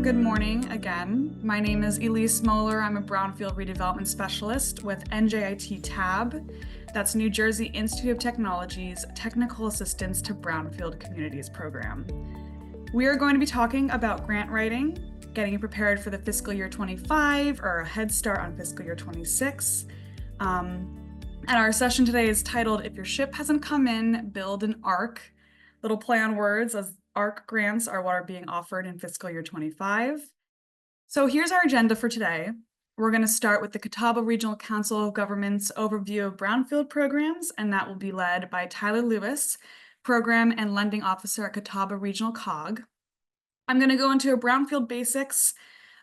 good morning again. My name is Elise Moeller. I'm a Brownfield Redevelopment Specialist with NJIT TAB. That's New Jersey Institute of Technology's Technical Assistance to Brownfield Communities program. We are going to be talking about grant writing, getting you prepared for the fiscal year 25 or a head start on fiscal year 26. And our session today is titled, If Your Ship Hasn't Come In, Build an ARC. Little play on words, as ARC grants are what are being offered in fiscal year 25. So here's our agenda for today. We're going to start with the Catawba Regional Council of Governments overview of Brownfield programs, and that will be led by Tyler Lewis, Program and Lending Officer at Catawba Regional COG. I'm going to go into a Brownfield basics.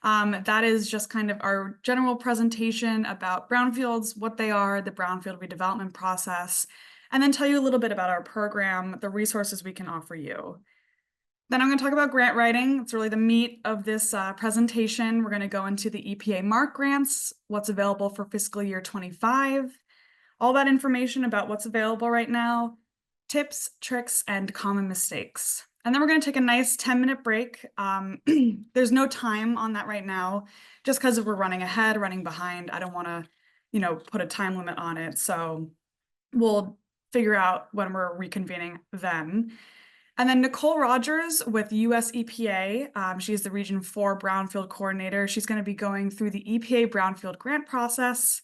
That is just kind of our general presentation about brownfields, what they are, the brownfield redevelopment process, and then tell you a little bit about our program, the resources we can offer you. Then I'm going to talk about grant writing. It's really the meat of this presentation. We're going to go into the EPA MARC grants, what's available for fiscal year 25, all that information about what's available right now, tips, tricks, and common mistakes. And then we're going to take a nice 10-minute break. There's no time on that right now, just because we're running ahead, running behind. I don't want to, put a time limit on it. So we'll figure out when we're reconvening then. And then Nicole Rogers with US EPA, she's the Region 4 Brownfield Coordinator. She's going to be going through the EPA Brownfield grant process.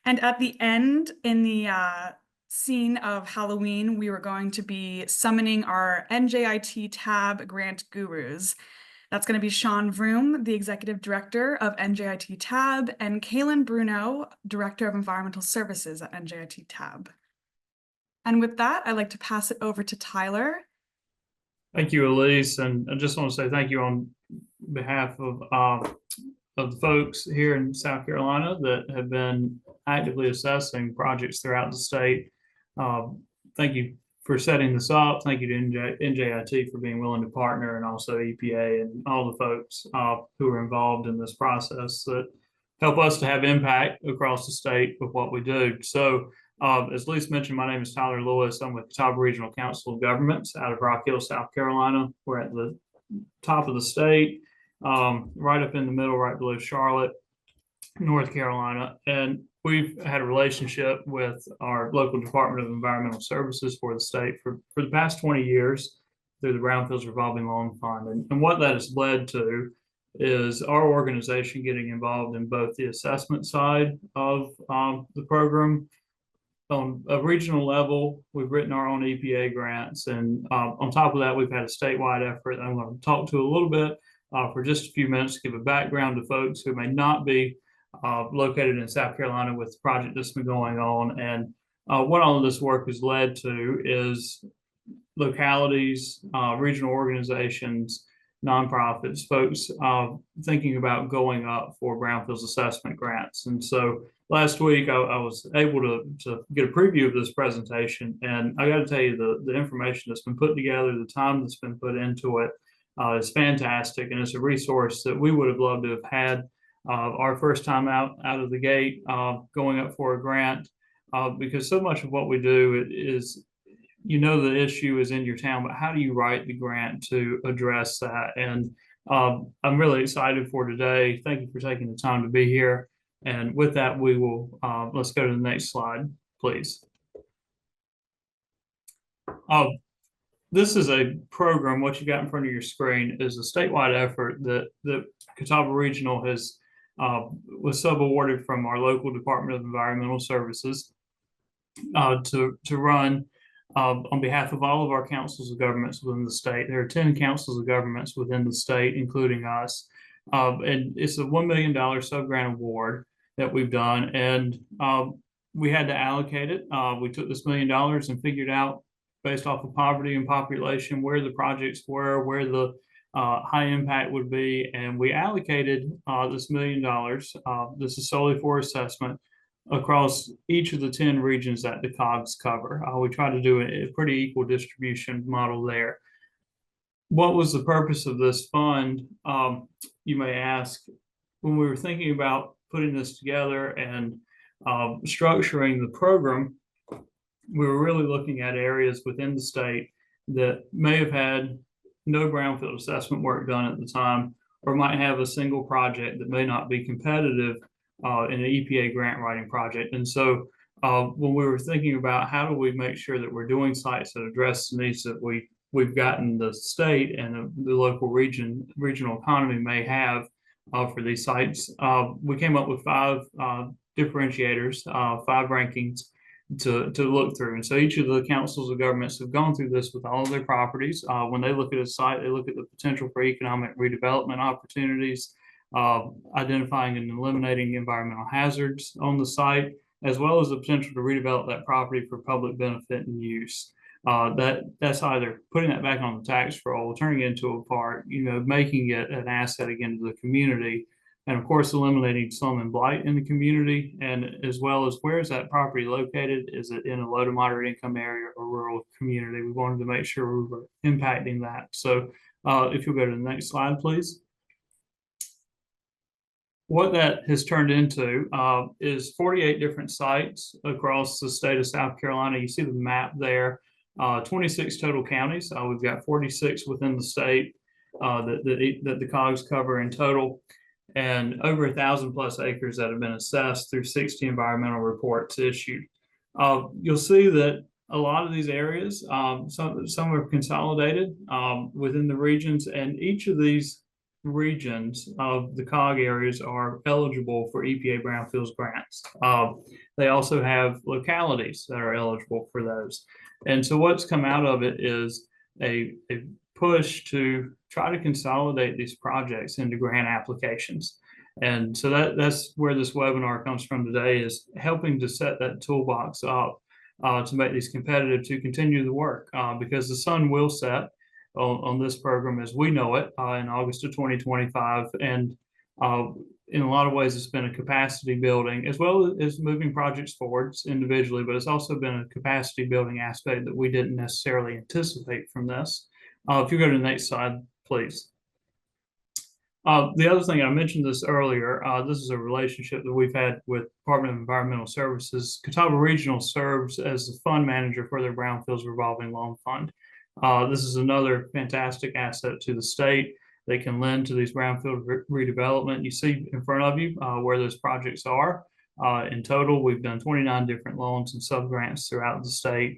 And at the end, in the scene of Halloween, we were going to be summoning our NJIT TAB grant gurus. That's going to be Sean Vroom, the Executive Director of NJIT TAB, and Kaylin Bruno, Director of Environmental Services at NJIT TAB. And with that, I'd like to pass it over to Tyler. Thank you, Elise, and I just want to say thank you on behalf of the folks here in South Carolina that have been actively assessing projects throughout the state. Thank you for setting this up. Thank you to NJIT for being willing to partner, and also EPA and all the folks who are involved in this process that help us to have impact across the state with what we do. So as Lisa mentioned, my name is Tyler Lewis. I'm with Catawba Regional Council of Governments out of Rock Hill, South Carolina. We're at the top of the state, right up in the middle, right below Charlotte, North Carolina. And we've had a relationship with our local Department of Environmental Services for the state for the past 20 years through the Brownfields Revolving Loan Fund. And what that has led to is our organization getting involved in both the assessment side of the program. On a regional level, we've written our own EPA grants, and on top of that, we've had a statewide effort that I'm going to talk to a little bit for just a few minutes to give a background to folks who may not be located in South Carolina with the project that's been going on. And what all of this work has led to is localities, regional organizations, nonprofits, folks thinking about going up for Brownfields Assessment Grants. And so last week, I was able to get a preview of this presentation, and I got to tell you, the information that's been put together, the time that's been put into it is fantastic, and it's a resource that we would have loved to have had our first time out of the gate going up for a grant, because so much of what we do is, the issue is in your town, but how do you write the grant to address that? And I'm really excited for today. Thank you for taking the time to be here. And with that, we will, let's go to the next slide, please. This is a program. What you got in front of your screen is a statewide effort that Catawba Regional was sub-awarded from our local Department of Environmental Services to run on behalf of all of our councils of governments within the state. There are 10 councils of governments within the state, including us. And it's a $1 million sub-grant award that we've done. And we had to allocate it. We took this $1 million and figured out, based off of poverty and population, where the projects were, where the high impact would be. And we allocated this $1 million. This is solely for assessment across each of the 10 regions that the COGs cover. We try to do a pretty equal distribution model there. What was the purpose of this fund? You may ask. When we were thinking about putting this together and structuring the program, we were really looking at areas within the state that may have had no brownfield assessment work done at the time, or might have a single project that may not be competitive in an EPA grant writing project. And so when we were thinking about how do we make sure that we're doing sites that address the needs that we've gotten the state and the local regional economy may have for these sites, we came up with five differentiators, five rankings to look through. And so each of the councils of governments have gone through this with all of their properties. When they look at a site, they look at the potential for economic redevelopment opportunities, identifying and eliminating environmental hazards on the site, as well as the potential to redevelop that property for public benefit and use. That's either putting that back on the tax roll, turning it into a park, making it an asset again to the community, and of course eliminating slum and blight in the community, and as well as where is that property located? Is it in a low to moderate income area or rural community? We wanted to make sure we were impacting that. So if you'll go to the next slide, please. What that has turned into is 48 different sites across the state of South Carolina. You see the map there, 26 total counties. We've got 46 within the state that the COGS cover in total, and over 1,000 plus acres that have been assessed through 60 environmental reports issued. You'll see that a lot of these areas, some are consolidated within the regions, and each of these regions of the COG areas are eligible for EPA Brownfields grants. They also have localities that are eligible for those. And so what's come out of it is a push to try to consolidate these projects into grant applications. And so that's where this webinar comes from today, is helping to set that toolbox up to make these competitive, to continue the work, because the sun will set on this program as we know it in August of 2025. And in a lot of ways, it's been a capacity building as well as moving projects forwards individually, but it's also been a capacity building aspect that we didn't necessarily anticipate from this. If you go to the next slide, please. The other thing, I mentioned this earlier, this is a relationship that we've had with Department of Environmental Services. Catawba Regional serves as the fund manager for their Brownfields Revolving Loan Fund. This is another fantastic asset to the state. They can lend to these brownfield redevelopment. You see in front of you where those projects are. In total, we've done 29 different loans and sub-grants throughout the state.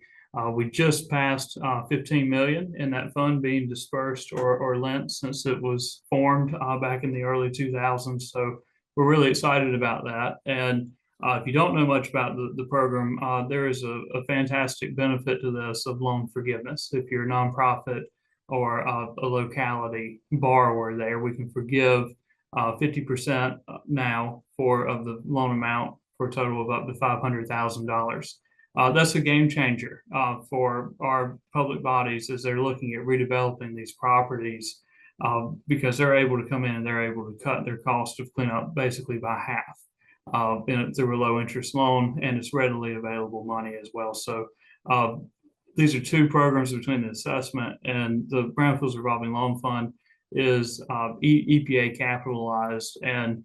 We just passed 15 million in that fund being dispersed or lent since it was formed back in the early 2000s. So we're really excited about that. And if you don't know much about the program, there is a fantastic benefit to this of loan forgiveness. If you're a nonprofit or a locality borrower there, we can forgive 50% now of the loan amount for a total of up to $500,000. That's a game changer for our public bodies as they're looking at redeveloping these properties, because they're able to come in and they're able to cut their cost of cleanup basically by half through a low interest loan, and it's readily available money as well. So these are two programs between the assessment and the Brownfields Revolving Loan Fund is EPA capitalized, and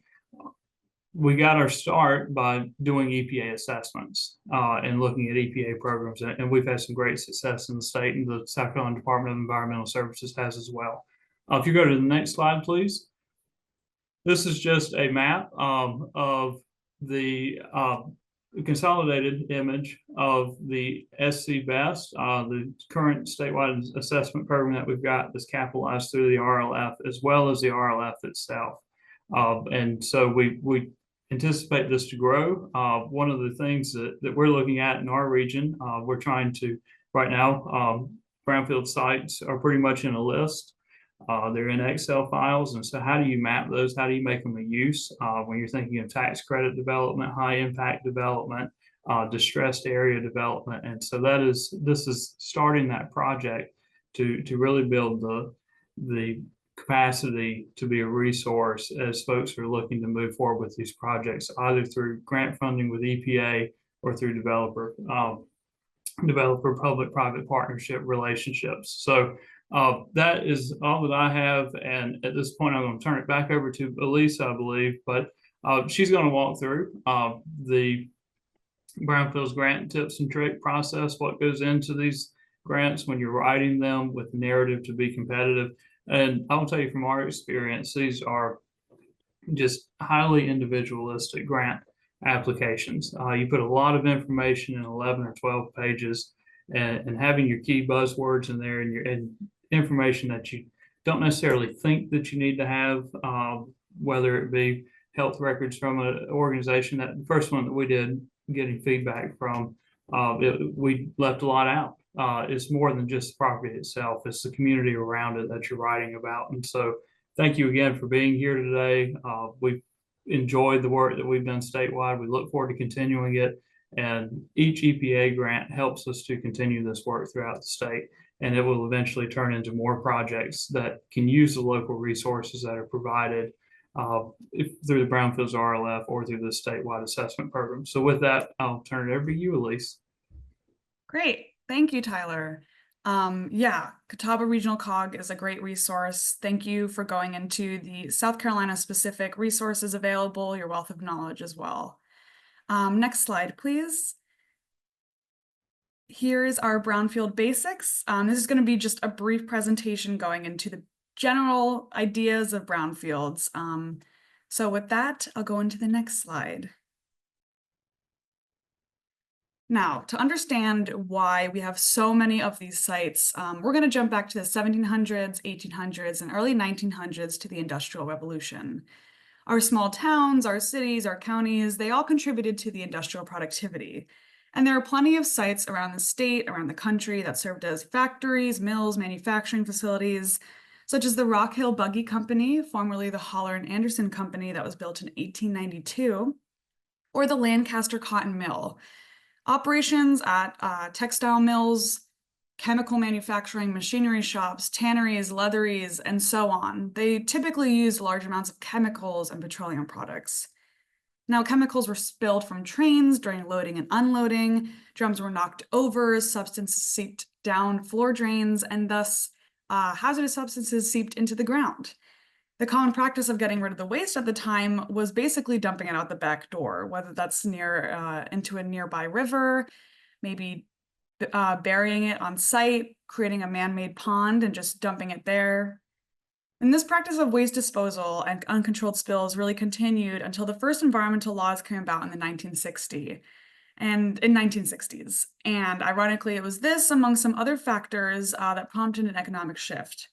we got our start by doing EPA assessments and looking at EPA programs, and we've had some great success in the state, and the South Carolina Department of Environmental Services has as well. If you go to the next slide, please. This is just a map of the consolidated image of the SC Best, the current statewide assessment program that we've got that's capitalized through the RLF as well as the RLF itself. And so we anticipate this to grow. One of the things that we're looking at in our region, we're trying to, right now, brownfield sites are pretty much in a list. They're in Excel files. And so how do you map those? How do you make them a use when you're thinking of tax credit development, high impact development, distressed area development? And so this is starting that project to really build the capacity to be a resource as folks are looking to move forward with these projects, either through grant funding with EPA or through developer public-private partnership relationships. So that is all that I have. And at this point, I'm going to turn it back over to Elise, I believe, but she's going to walk through the Brownfields grant tips and trick process, what goes into these grants when you're writing them with narrative to be competitive. And I'll tell you from our experience, these are just highly individualistic grant applications. You put a lot of information in 11 or 12 pages, and having your key buzzwords in there and information that you don't necessarily think that you need to have, whether it be health records from an organization. That the first one that we did, getting feedback from, we left a lot out. It's more than just the property itself, it's the community around it that you're writing about. And so thank you again for being here today. We've enjoyed the work that we've done statewide. We look forward to continuing it. And each EPA grant helps us to continue this work throughout the state. And it will eventually turn into more projects that can use the local resources that are provided through the Brownfields RLF or through the statewide assessment program. So with that, I'll turn it over to you, Elise. Great. Thank you, Tyler. Yeah, Catawba Regional COG is a great resource. Thank you for going into the South Carolina specific resources available, your wealth of knowledge as well. Next slide, please. Here's our Brownfield basics. This is going to be just a brief presentation going into the general ideas of brownfields. So with that, I'll go into the next slide. Now, to understand why we have so many of these sites, we're going to jump back to the 1700s, 1800s, and early 1900s to the Industrial Revolution. Our small towns, our cities, our counties, they all contributed to the industrial productivity. And there are plenty of sites around the state, around the country, that served as factories, mills, manufacturing facilities, such as the Rock Hill Buggy Company, formerly the Holler and Anderson Company that was built in 1892, or the Lancaster Cotton Mill. Operations at textile mills, chemical manufacturing, machinery shops, tanneries, leatheries, and so on. They typically used large amounts of chemicals and petroleum products. Now, chemicals were spilled from trains during loading and unloading, drums were knocked over, substances seeped down floor drains, and thus hazardous substances seeped into the ground. The common practice of getting rid of the waste at the time was basically dumping it out the back door, whether that's into a nearby river, maybe burying it on site, creating a man-made pond and just dumping it there. And this practice of waste disposal and uncontrolled spills really continued until the first environmental laws came about in the 1960s. And ironically, it was this, among some other factors, that prompted an economic shift.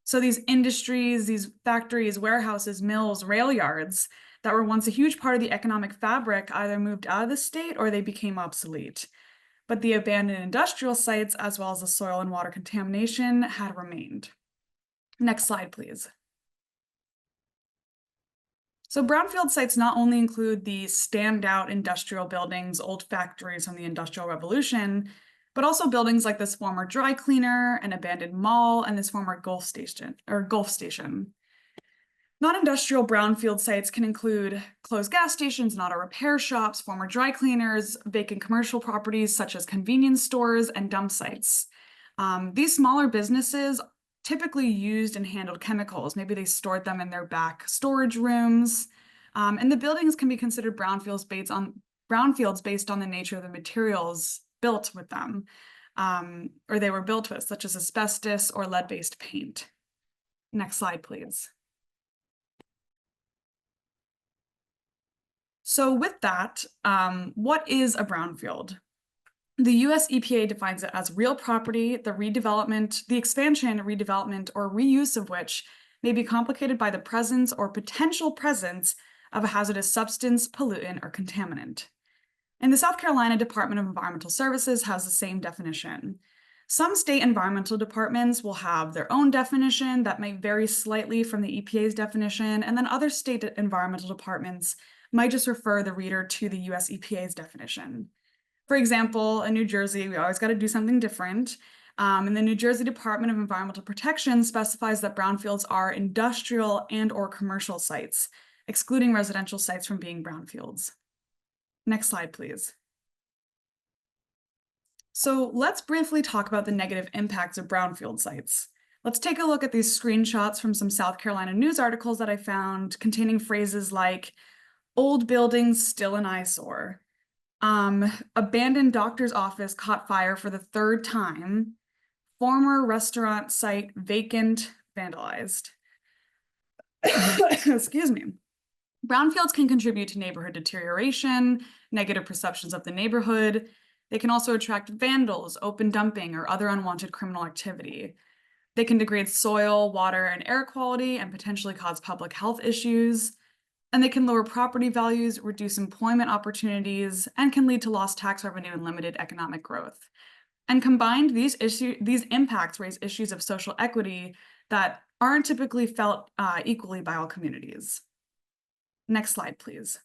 So these industries, these factories, warehouses, mills, rail yards that were once a huge part of the economic fabric either moved out of the state or they became obsolete. But the abandoned industrial sites, as well as the soil and water contamination, had remained. Next slide, please. So brownfield sites not only include the standout industrial buildings, old factories from the Industrial Revolution, but also buildings like this former dry cleaner, an abandoned mall, and this former Gulf station. Non-industrial brownfield sites can include closed gas stations and auto repair shops, former dry cleaners, vacant commercial properties such as convenience stores, and dump sites. These smaller businesses typically used and handled chemicals. Maybe they stored them in their back storage rooms. And the buildings can be considered brownfields based on the nature of the materials built with them, or they were built with, such as asbestos or lead-based paint. Next slide, please. So with that, what is a brownfield? The US EPA defines it as real property, the redevelopment, the expansion, redevelopment, or reuse of which may be complicated by the presence or potential presence of a hazardous substance, pollutant, or contaminant. And the South Carolina Department of Environmental Services has the same definition. Some state environmental departments will have their own definition that might vary slightly from the EPA's definition, and then other state environmental departments might just refer the reader to the US EPA's definition. For example, in New Jersey, we always got to do something different. And the New Jersey Department of Environmental Protection specifies that brownfields are industrial and or commercial sites, excluding residential sites from being brownfields. Next slide, please. So let's briefly talk about the negative impacts of brownfield sites. Let's take a look at these screenshots from some South Carolina news articles that I found containing phrases like, old buildings still an eyesore. Abandoned doctor's office caught fire for the third time. Former restaurant site vacant. vandalized. Excuse me. Brownfields can contribute to neighborhood deterioration, negative perceptions of the neighborhood. They can also attract vandals, open dumping, or other unwanted criminal activity. They can degrade soil, water, and air quality and potentially cause public health issues. And they can lower property values, reduce employment opportunities, and can lead to lost tax revenue and limited economic growth. And combined, these impacts raise issues of social equity that aren't typically felt equally by all communities. Next slide, please.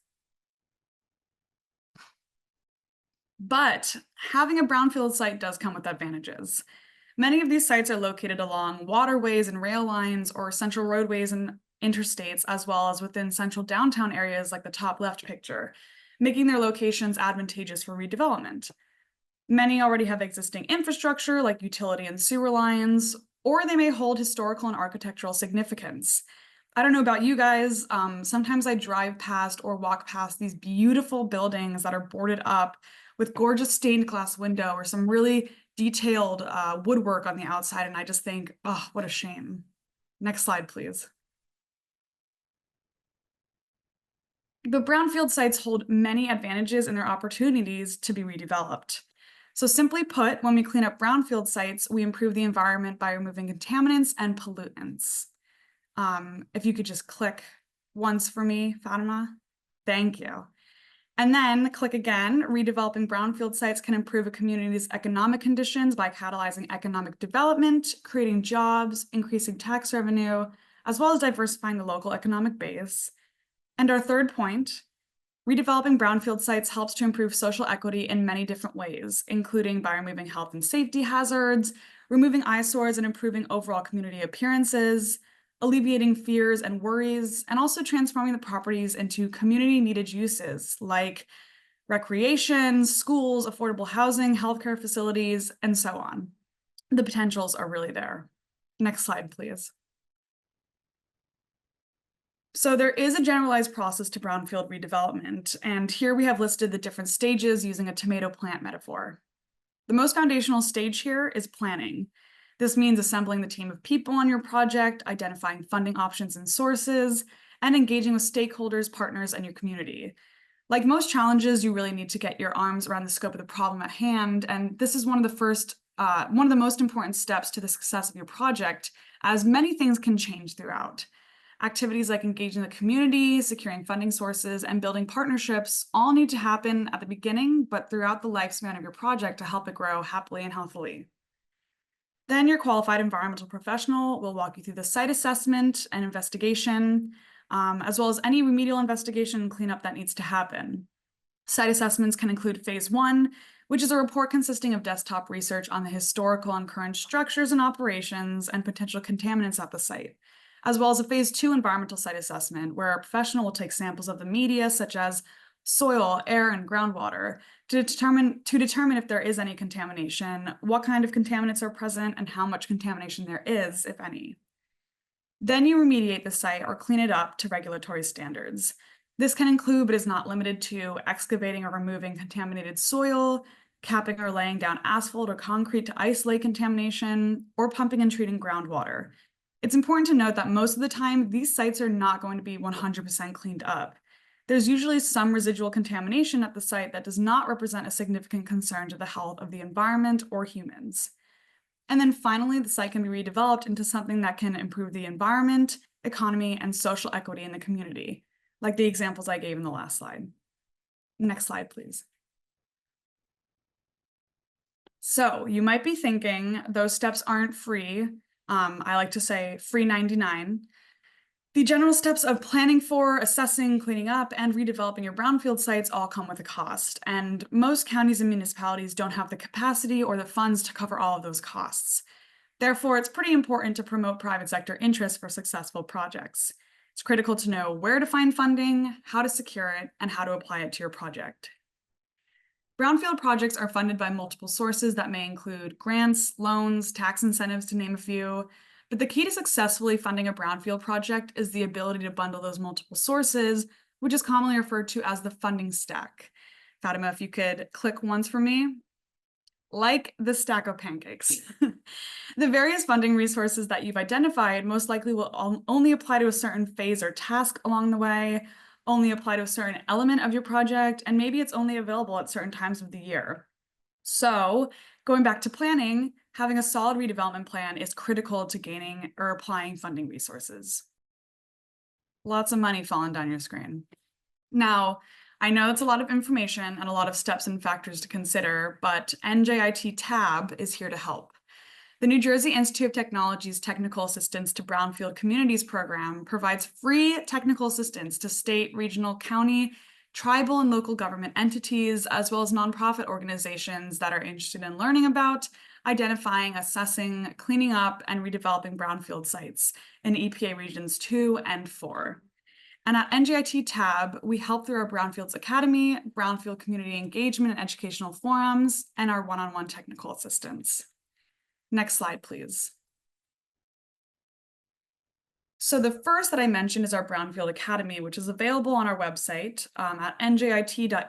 But having a brownfield site does come with advantages. Many of these sites are located along waterways and rail lines or central roadways and interstates, as well as within central downtown areas like the top left picture, making their locations advantageous for redevelopment. Many already have existing infrastructure like utility and sewer lines, or they may hold historical and architectural significance. I don't know about you guys, sometimes I drive past or walk past these beautiful buildings that are boarded up with gorgeous stained glass window or some really detailed woodwork on the outside, and I just think, oh, what a shame. Next slide, please. The brownfield sites hold many advantages and their opportunities to be redeveloped. So simply put, when we clean up brownfield sites, we improve the environment by removing contaminants and pollutants. If you could just click once for me, Fatima, thank you. And then click again. Redeveloping brownfield sites can improve a community's economic conditions by catalyzing economic development, creating jobs, increasing tax revenue, as well as diversifying the local economic base. And our third point, redeveloping brownfield sites helps to improve social equity in many different ways, including by removing health and safety hazards, removing eyesores and improving overall community appearances, alleviating fears and worries, and also transforming the properties into community-needed uses like recreation, schools, affordable housing, healthcare facilities, and so on. The potentials are really there. Next slide, please. So there is a generalized process to brownfield redevelopment, and here we have listed the different stages using a tomato plant metaphor. The most foundational stage here is planning. This means assembling the team of people on your project, identifying funding options and sources, and engaging with stakeholders, partners, and your community. Like most challenges, you really need to get your arms around the scope of the problem at hand, and this is one of the most important steps to the success of your project, as many things can change throughout. Activities like engaging the community, securing funding sources, and building partnerships all need to happen at the beginning, but throughout the lifespan of your project to help it grow happily and healthily. Then your qualified environmental professional will walk you through the site assessment and investigation, as well as any remedial investigation and cleanup that needs to happen. Site assessments can include phase 1, which is a report consisting of desktop research on the historical and current structures and operations and potential contaminants at the site, as well as a phase 2 environmental site assessment, where a professional will take samples of the media such as soil, air, and groundwater to determine if there is any contamination, what kind of contaminants are present, and how much contamination there is, if any. Then you remediate the site or clean it up to regulatory standards. This can include, but is not limited to, excavating or removing contaminated soil, capping or laying down asphalt or concrete to isolate contamination, or pumping and treating groundwater. It's important to note that most of the time, these sites are not going to be 100% cleaned up. There's usually some residual contamination at the site that does not represent a significant concern to the health of the environment or humans. And then finally, the site can be redeveloped into something that can improve the environment, economy, and social equity in the community, like the examples I gave in the last slide. Next slide, please. So you might be thinking those steps aren't free. I like to say free 99. The general steps of planning for, assessing, cleaning up, and redeveloping your brownfield sites all come with a cost, and most counties and municipalities don't have the capacity or the funds to cover all of those costs. Therefore, it's pretty important to promote private sector interest for successful projects. It's critical to know where to find funding, how to secure it, and how to apply it to your project. Brownfield projects are funded by multiple sources that may include grants, loans, tax incentives, to name a few. But the key to successfully funding a brownfield project is the ability to bundle those multiple sources, which is commonly referred to as the funding stack. Fatima, if you could click once for me. Like the stack of pancakes. The various funding resources that you've identified most likely will only apply to a certain phase or task along the way, only apply to a certain element of your project, and maybe it's only available at certain times of the year. So going back to planning, having a solid redevelopment plan is critical to gaining or applying funding resources. Lots of money falling down your screen. Now, I know it's a lot of information and a lot of steps and factors to consider, but NJIT TAB is here to help. The New Jersey Institute of Technology's Technical Assistance to Brownfield Communities program provides free technical assistance to state, regional, county, tribal, and local government entities, as well as nonprofit organizations that are interested in learning about, identifying, assessing, cleaning up, and redeveloping brownfield sites in EPA Regions 2 and 4. And at NJIT TAB, we help through our Brownfields Academy, Brownfield Community Engagement and Educational Forums, and our one-on-one technical assistance. Next slide, please. So the first that I mentioned is our Brownfield Academy, which is available on our website at njit.edu/tab.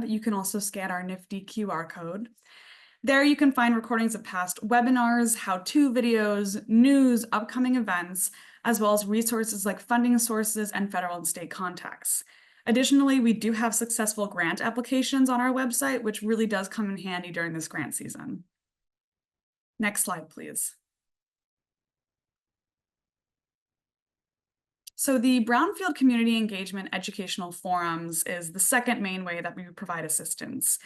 You can also scan our nifty QR code. There you can find recordings of past webinars, how-to videos, news, upcoming events, as well as resources like funding sources and federal and state contacts. Additionally, we do have successful grant applications on our website, which really does come in handy during this grant season. Next slide, please. So the Brownfield Community Engagement Educational Forums is the second main way that we provide assistance.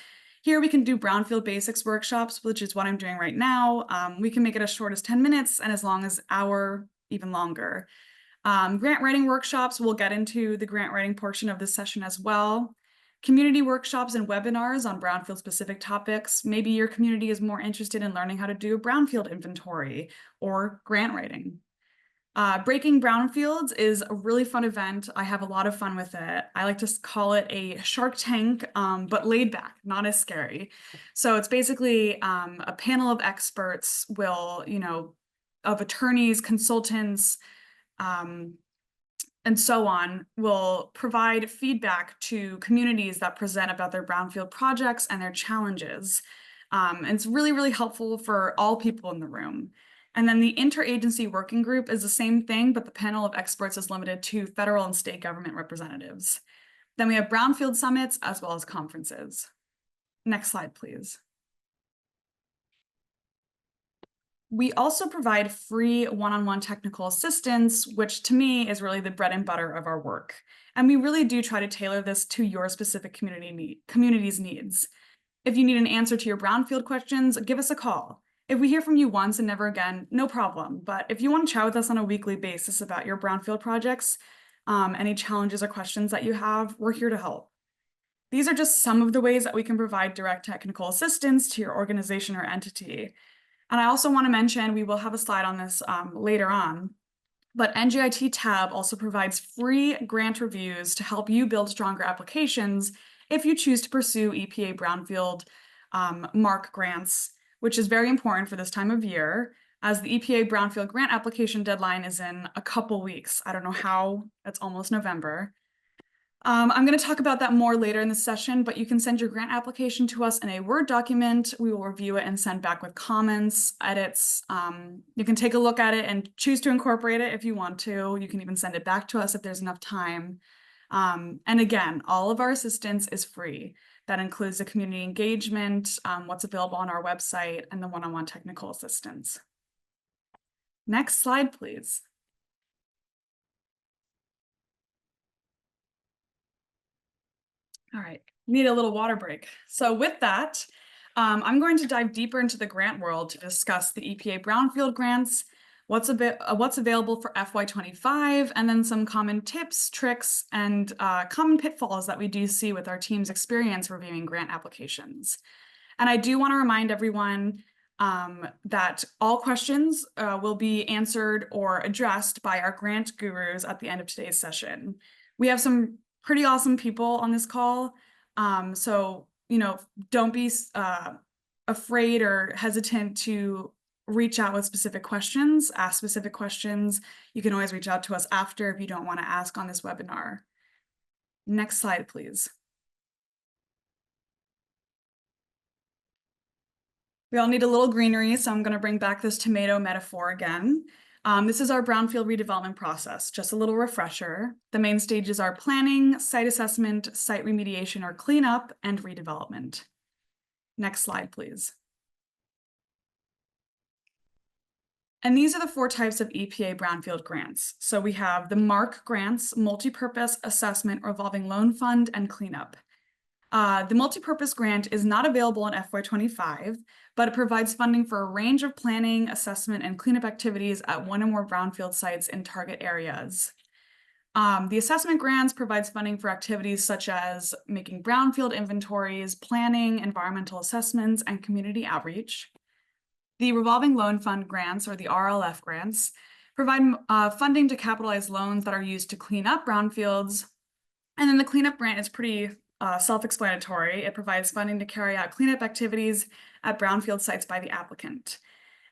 Here we can do Brownfield Basics workshops, which is what I'm doing right now. We can make it as short as 10 minutes and as long as an hour, even longer. Grant writing workshops, we'll get into the grant writing portion of this session as well. Community workshops and webinars on Brownfield specific topics. Maybe your community is more interested in learning how to do a Brownfield inventory or grant writing. Breaking Brownfields is a really fun event. I have a lot of fun with it. I like to call it a Shark Tank, but laid back, not as scary. So it's basically a panel of experts will, of attorneys, consultants, and so on, will provide feedback to communities that present about their brownfield projects and their challenges. And it's really, really helpful for all people in the room. And then the interagency working group is the same thing, but the panel of experts is limited to federal and state government representatives. Then we have brownfield summits as well as conferences. Next slide, please. We also provide free one-on-one technical assistance, which to me is really the bread and butter of our work. And we really do try to tailor this to your specific community's needs. If you need an answer to your brownfield questions, give us a call. If we hear from you once and never again, no problem. But if you want to chat with us on a weekly basis about your brownfield projects, any challenges or questions that you have, we're here to help. These are just some of the ways that we can provide direct technical assistance to your organization or entity. And I also want to mention, we will have a slide on this later on, but NJIT TAB also provides free grant reviews to help you build stronger applications if you choose to pursue EPA Brownfield MARC grants, which is very important for this time of year, as the EPA Brownfield grant application deadline is in a couple weeks. I don't know how, it's almost November. I'm going to talk about that more later in the session, but you can send your grant application to us in a Word document. We will review it and send back with comments, edits. You can take a look at it and choose to incorporate it if you want to. You can even send it back to us if there's enough time. And again, all of our assistance is free. That includes the community engagement, what's available on our website, and the one-on-one technical assistance. Next slide, please. All right, need a little water break. So with that, I'm going to dive deeper into the grant world to discuss the EPA Brownfield grants, what's available for FY25, and then some common tips, tricks, and common pitfalls that we do see with our team's experience reviewing grant applications. And I do want to remind everyone that all questions will be answered or addressed by our grant gurus at the end of today's session. We have some pretty awesome people on this call, so don't be afraid or hesitant to reach out with specific questions, ask specific questions. You can always reach out to us after if you don't want to ask on this webinar. Next slide, please. We all need a little greenery, so I'm going to bring back this tomato metaphor again. This is our brownfield redevelopment process. Just a little refresher. The main stages are planning, site assessment, site remediation or cleanup, and redevelopment. Next slide, please. And these are the 4 types of EPA Brownfield grants. So we have the MARC grants, Multipurpose Assessment Revolving Loan Fund, and Cleanup. The multipurpose grant is not available in FY25, but it provides funding for a range of planning, assessment, and cleanup activities at 1 or more brownfield sites in target areas. The assessment grants provides funding for activities such as making brownfield inventories, planning, environmental assessments, and community outreach. The Revolving Loan Fund grants, or the RLF grants, provide funding to capitalize loans that are used to clean up brownfields. And then the cleanup grant is pretty self-explanatory. It provides funding to carry out cleanup activities at brownfield sites by the applicant.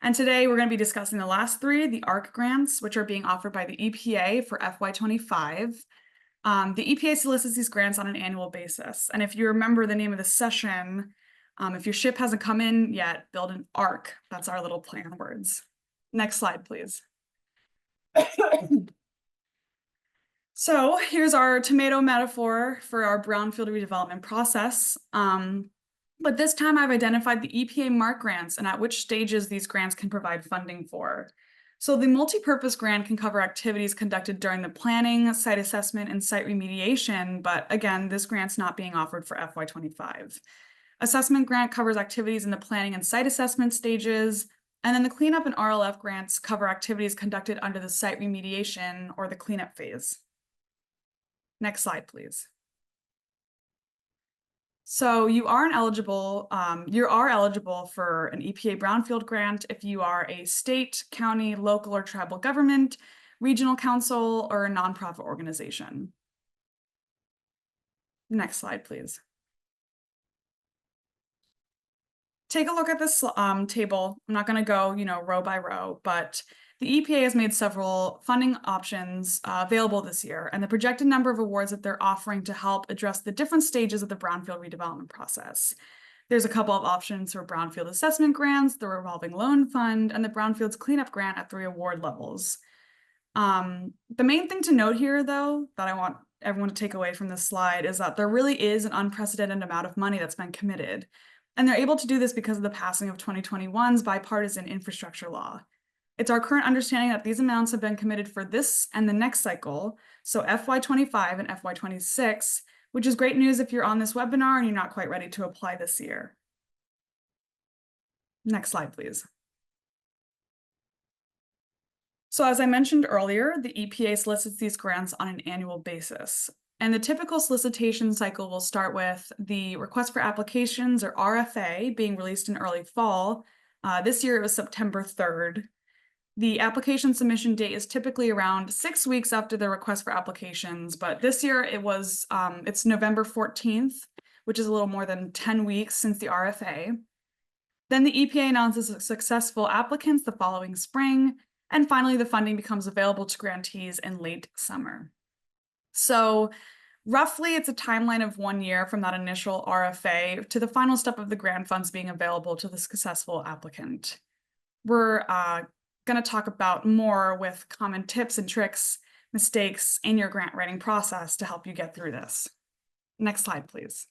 And today we're going to be discussing the last 3, the ARC grants, which are being offered by the EPA for FY25. The EPA solicits these grants on an annual basis. And if you remember the name of the session, if your ship hasn't come in yet, build an ARC. That's our little play on words. Next slide, please. So here's our tomato metaphor for our brownfield redevelopment process. But this time I've identified the EPA MARC grants and at which stages these grants can provide funding for. So the multipurpose grant can cover activities conducted during the planning, site assessment, and site remediation. But again, this grant's not being offered for FY25. Assessment grant covers activities in the planning and site assessment stages. And then the cleanup and RLF grants cover activities conducted under the site remediation or the cleanup phase. Next slide, please. So you are eligible for an EPA Brownfield grant if you are a state, county, local, or tribal government, regional council, or a nonprofit organization. Next slide, please. Take a look at this table. I'm not going to go, row by row, but the EPA has made several funding options available this year, and the projected number of awards that they're offering to help address the different stages of the brownfield redevelopment process. There's a couple of options for Brownfield Assessment Grants, the Revolving Loan Fund, and the Brownfields Cleanup Grant at 3 award levels. The main thing to note here, though, that I want everyone to take away from this slide is that there really is an unprecedented amount of money that's been committed. And they're able to do this because of the passing of 2021's bipartisan infrastructure law. It's our current understanding that these amounts have been committed for this and the next cycle, so FY25 and FY26, which is great news if you're on this webinar and you're not quite ready to apply this year. Next slide, please. So as I mentioned earlier, the EPA solicits these grants on an annual basis. And the typical solicitation cycle will start with the request for applications, or RFA, being released in early fall. This year it was September 3rd. The application submission date is typically around 6 weeks after the request for applications, but this year it's November 14th, which is a little more than 10 weeks since the RFA. Then the EPA announces successful applicants the following spring, and finally the funding becomes available to grantees in late summer. So roughly it's a timeline of 1 year from that initial RFA to the final step of the grant funds being available to the successful applicant. We're going to talk about more with common tips and tricks, mistakes in your grant writing process to help you get through this. Next slide, please.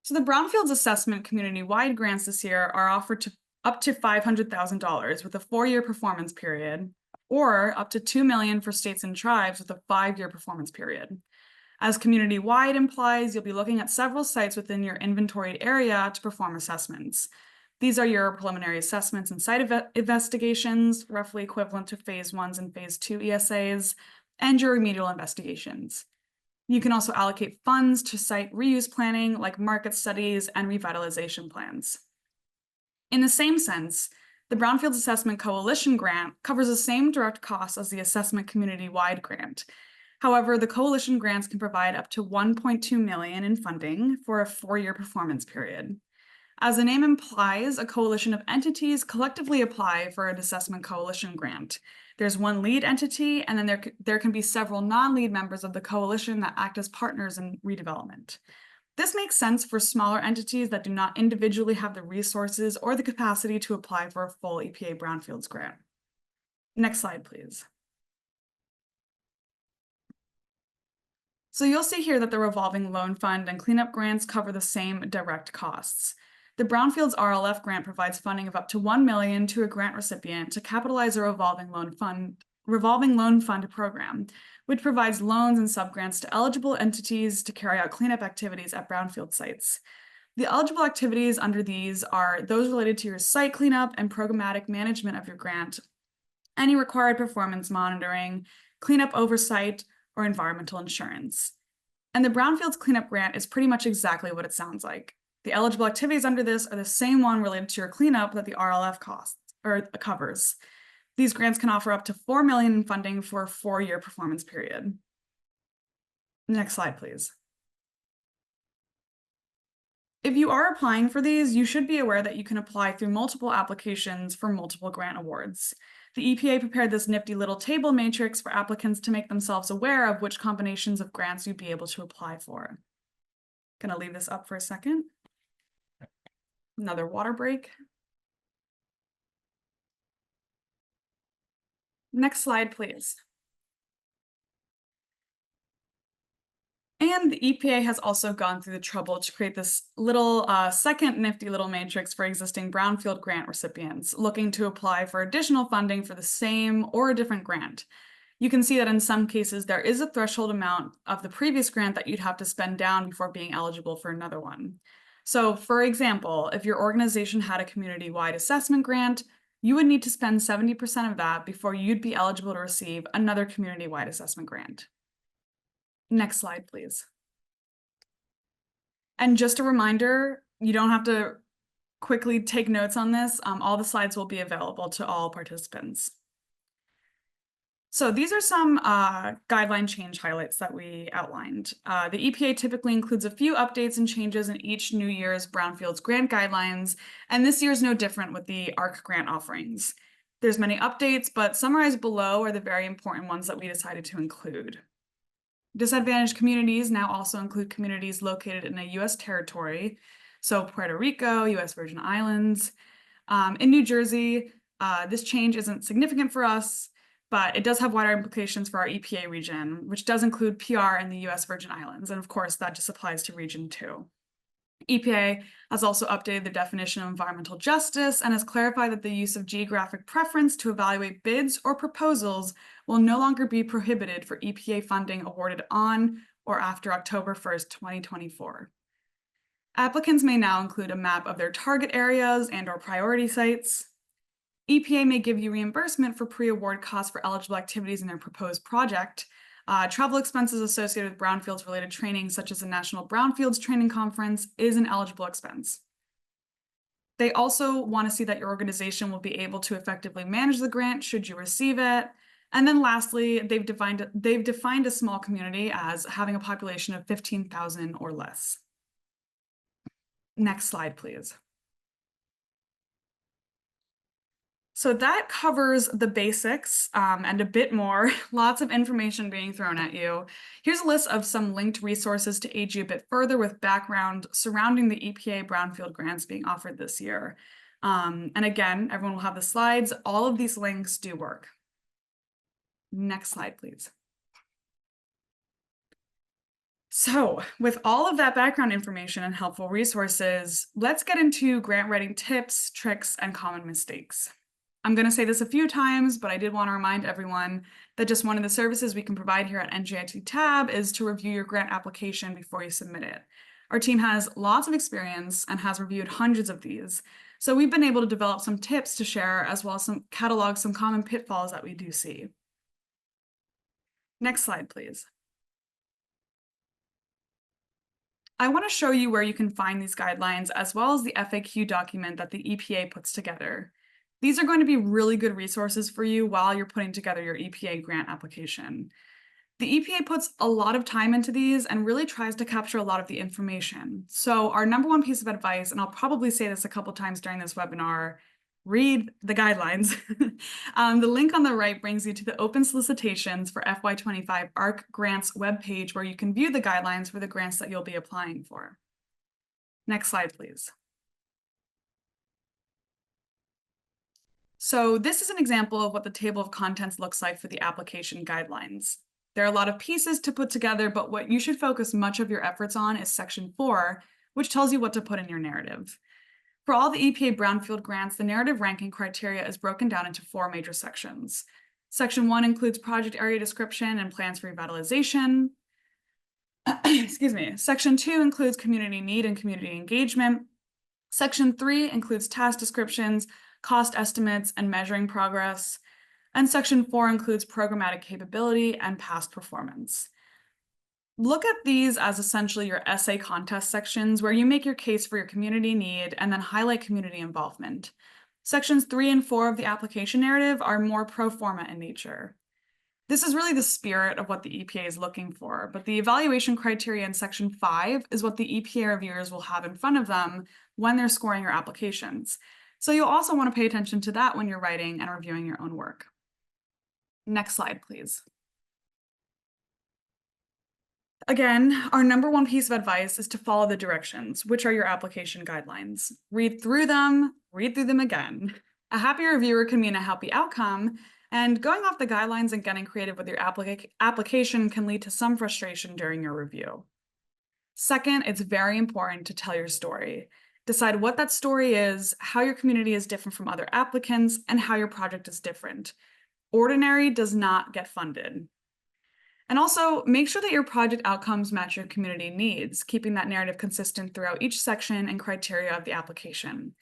So the Brownfields Assessment community-wide grants this year are offered to up to $500,000 with a 4-year performance period, or up to $2 million for states and tribes with a 5-year performance period. As community-wide implies, you'll be looking at several sites within your inventoried area to perform assessments. These are your preliminary assessments and site investigations, roughly equivalent to phase 1s and phase 2 ESAs, and your remedial investigations. You can also allocate funds to site reuse planning like market studies and revitalization plans. In the same sense, the Brownfields Assessment Coalition Grant covers the same direct costs as the Assessment Community-Wide Grant. However, the coalition grants can provide up to $1.2 million in funding for a 4-year performance period. As the name implies, a coalition of entities collectively apply for an assessment coalition grant. There's one lead entity, and then there can be several non-lead members of the coalition that act as partners in redevelopment. This makes sense for smaller entities that do not individually have the resources or the capacity to apply for a full EPA Brownfields grant. Next slide, please. So you'll see here that the Revolving Loan Fund and Cleanup Grants cover the same direct costs. The Brownfields RLF grant provides funding of up to $1 million to a grant recipient to capitalize a Revolving Loan Fund program, which provides loans and subgrants to eligible entities to carry out cleanup activities at brownfield sites. The eligible activities under these are those related to your site cleanup and programmatic management of your grant, any required performance monitoring, cleanup oversight, or environmental insurance. And the Brownfields Cleanup Grant is pretty much exactly what it sounds like. The eligible activities under this are the same one related to your cleanup that the RLF covers. These grants can offer up to $4 million in funding for a 4-year performance period. Next slide, please. If you are applying for these, you should be aware that you can apply through multiple applications for multiple grant awards. The EPA prepared this nifty little table matrix for applicants to make themselves aware of which combinations of grants you'd be able to apply for. Gonna leave this up for a second. Another water break. Next slide, please. And the EPA has also gone through the trouble to create this little second nifty little matrix for existing Brownfield grant recipients looking to apply for additional funding for the same or a different grant. You can see that in some cases there is a threshold amount of the previous grant that you'd have to spend down before being eligible for another one. So for example, if your organization had a community-wide assessment grant, you would need to spend 70% of that before you'd be eligible to receive another community-wide assessment grant. Next slide, please. And just a reminder, you don't have to quickly take notes on this. All the slides will be available to all participants. So these are some guideline change highlights that we outlined. The EPA typically includes a few updates and changes in each new year's Brownfields grant guidelines, and this year is no different with the ARC grant offerings. There's many updates, but summarized below are the very important ones that we decided to include. Disadvantaged communities now also include communities located in a U.S. territory, so Puerto Rico, U.S. Virgin Islands. In New Jersey, this change isn't significant for us, but it does have wider implications for our EPA region, which does include PR and the U.S. Virgin Islands, and of course that just applies to Region 2. EPA has also updated the definition of environmental justice and has clarified that the use of geographic preference to evaluate bids or proposals will no longer be prohibited for EPA funding awarded on or after October 1st, 2024. Applicants may now include a map of their target areas and/or priority sites. EPA may give you reimbursement for pre-award costs for eligible activities in their proposed project. Travel expenses associated with Brownfields-related training, such as the National Brownfields Training Conference, is an eligible expense. They also want to see that your organization will be able to effectively manage the grant should you receive it. And then lastly, they've defined a small community as having a population of 15,000 or less. Next slide, please. So that covers the basics and a bit more, lots of information being thrown at you. Here's a list of some linked resources to aid you a bit further with background surrounding the EPA Brownfield grants being offered this year. And again, everyone will have the slides. All of these links do work. Next slide, please. So with all of that background information and helpful resources, let's get into grant writing tips, tricks, and common mistakes. I'm going to say this a few times, but I did want to remind everyone that just one of the services we can provide here at NJIT Tab is to review your grant application before you submit it. Our team has lots of experience and has reviewed hundreds of these, so we've been able to develop some tips to share as well as catalog some common pitfalls that we do see. Next slide, please. I want to show you where you can find these guidelines as well as the FAQ document that the EPA puts together. These are going to be really good resources for you while you're putting together your EPA grant application. The EPA puts a lot of time into these and really tries to capture a lot of the information. So our number one piece of advice, and I'll probably say this a couple times during this webinar, read the guidelines. The link on the right brings you to the open solicitations for FY25 ARC grants webpage where you can view the guidelines for the grants that you'll be applying for. Next slide, please. So this is an example of what the table of contents looks like for the application guidelines. There are a lot of pieces to put together, but what you should focus much of your efforts on is section 4, which tells you what to put in your narrative. For all the EPA Brownfield grants, the narrative ranking criteria is broken down into 4 major sections. Section 1 includes project area description and plans for revitalization. Excuse me. Section 2 includes community need and community engagement. Section 3 includes task descriptions, cost estimates, and measuring progress. And Section 4 includes programmatic capability and past performance. Look at these as essentially your essay contest sections where you make your case for your community need and then highlight community involvement. Sections 3 and 4 of the application narrative are more pro forma in nature. This is really the spirit of what the EPA is looking for, but the evaluation criteria in Section 5 is what the EPA reviewers will have in front of them when they're scoring your applications. So you'll also want to pay attention to that when you're writing and reviewing your own work. Next slide, please. Again, our number one piece of advice is to follow the directions, which are your application guidelines. Read through them again. A happy reviewer can mean a happy outcome, and going off the guidelines and getting creative with your application can lead to some frustration during your review. Second, it's very important to tell your story. Decide what that story is, how your community is different from other applicants, and how your project is different. Ordinary does not get funded. And also, make sure that your project outcomes match your community needs, keeping that narrative consistent throughout each section and criteria of the application.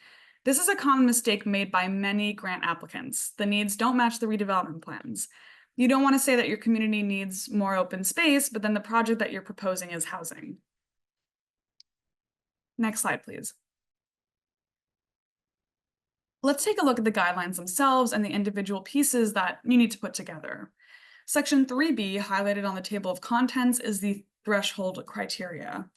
This is a common mistake made by many grant applicants. The needs don't match the redevelopment plans. You don't want to say that your community needs more open space, but then the project that you're proposing is housing. Next slide, please. Let's take a look at the guidelines themselves and the individual pieces that you need to put together. Section 3B, highlighted on the table of contents, is the threshold criteria.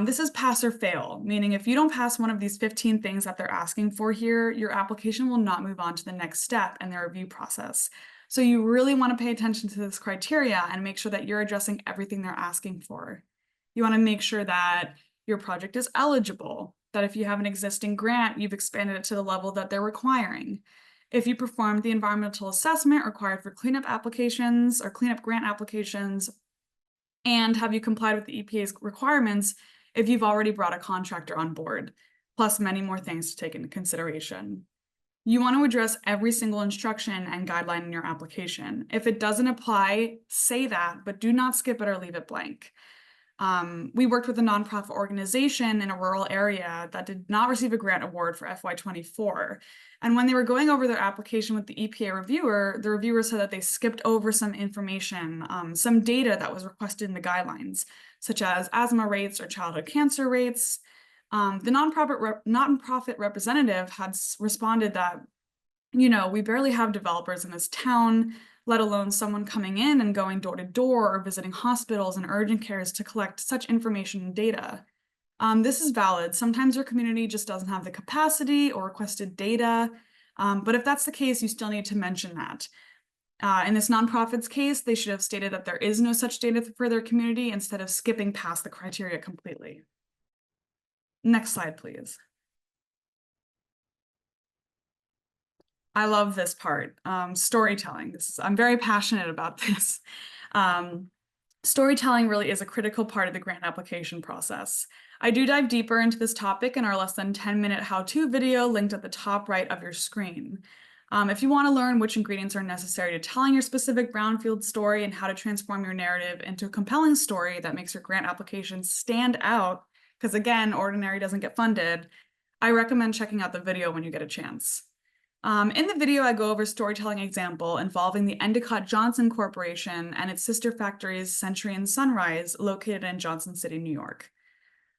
This is pass or fail, meaning if you don't pass one of these 15 things that they're asking for here, your application will not move on to the next step in their review process. So you really want to pay attention to this criteria and make sure that you're addressing everything they're asking for. You want to make sure that your project is eligible, that if you have an existing grant, you've expanded it to the level that they're requiring. If you performed the environmental assessment required for cleanup applications or cleanup grant applications, and have you complied with the EPA's requirements if you've already brought a contractor on board, plus many more things to take into consideration. You want to address every single instruction and guideline in your application. If it doesn't apply, say that, but do not skip it or leave it blank. We worked with a nonprofit organization in a rural area that did not receive a grant award for FY24. And when they were going over their application with the EPA reviewer, the reviewer said that they skipped over some information, some data that was requested in the guidelines, such as asthma rates or childhood cancer rates. The nonprofit representative had responded that, we barely have developers in this town, let alone someone coming in and going door to door or visiting hospitals and urgent cares to collect such information and data. This is valid. Sometimes your community just doesn't have the capacity or requested data, but if that's the case, you still need to mention that. In this nonprofit's case, they should have stated that there is no such data for their community instead of skipping past the criteria completely. Next slide, please. I love this part, storytelling. I'm very passionate about this. Storytelling really is a critical part of the grant application process. I do dive deeper into this topic in our less than 10-minute how-to video linked at the top right of your screen. If you want to learn which ingredients are necessary to telling your specific brownfield story and how to transform your narrative into a compelling story that makes your grant application stand out, because again, ordinary doesn't get funded, I recommend checking out the video when you get a chance. In the video, I go over a storytelling example involving the Endicott Johnson Corporation and its sister factories Century and Sunrise, located in Johnson City, New York.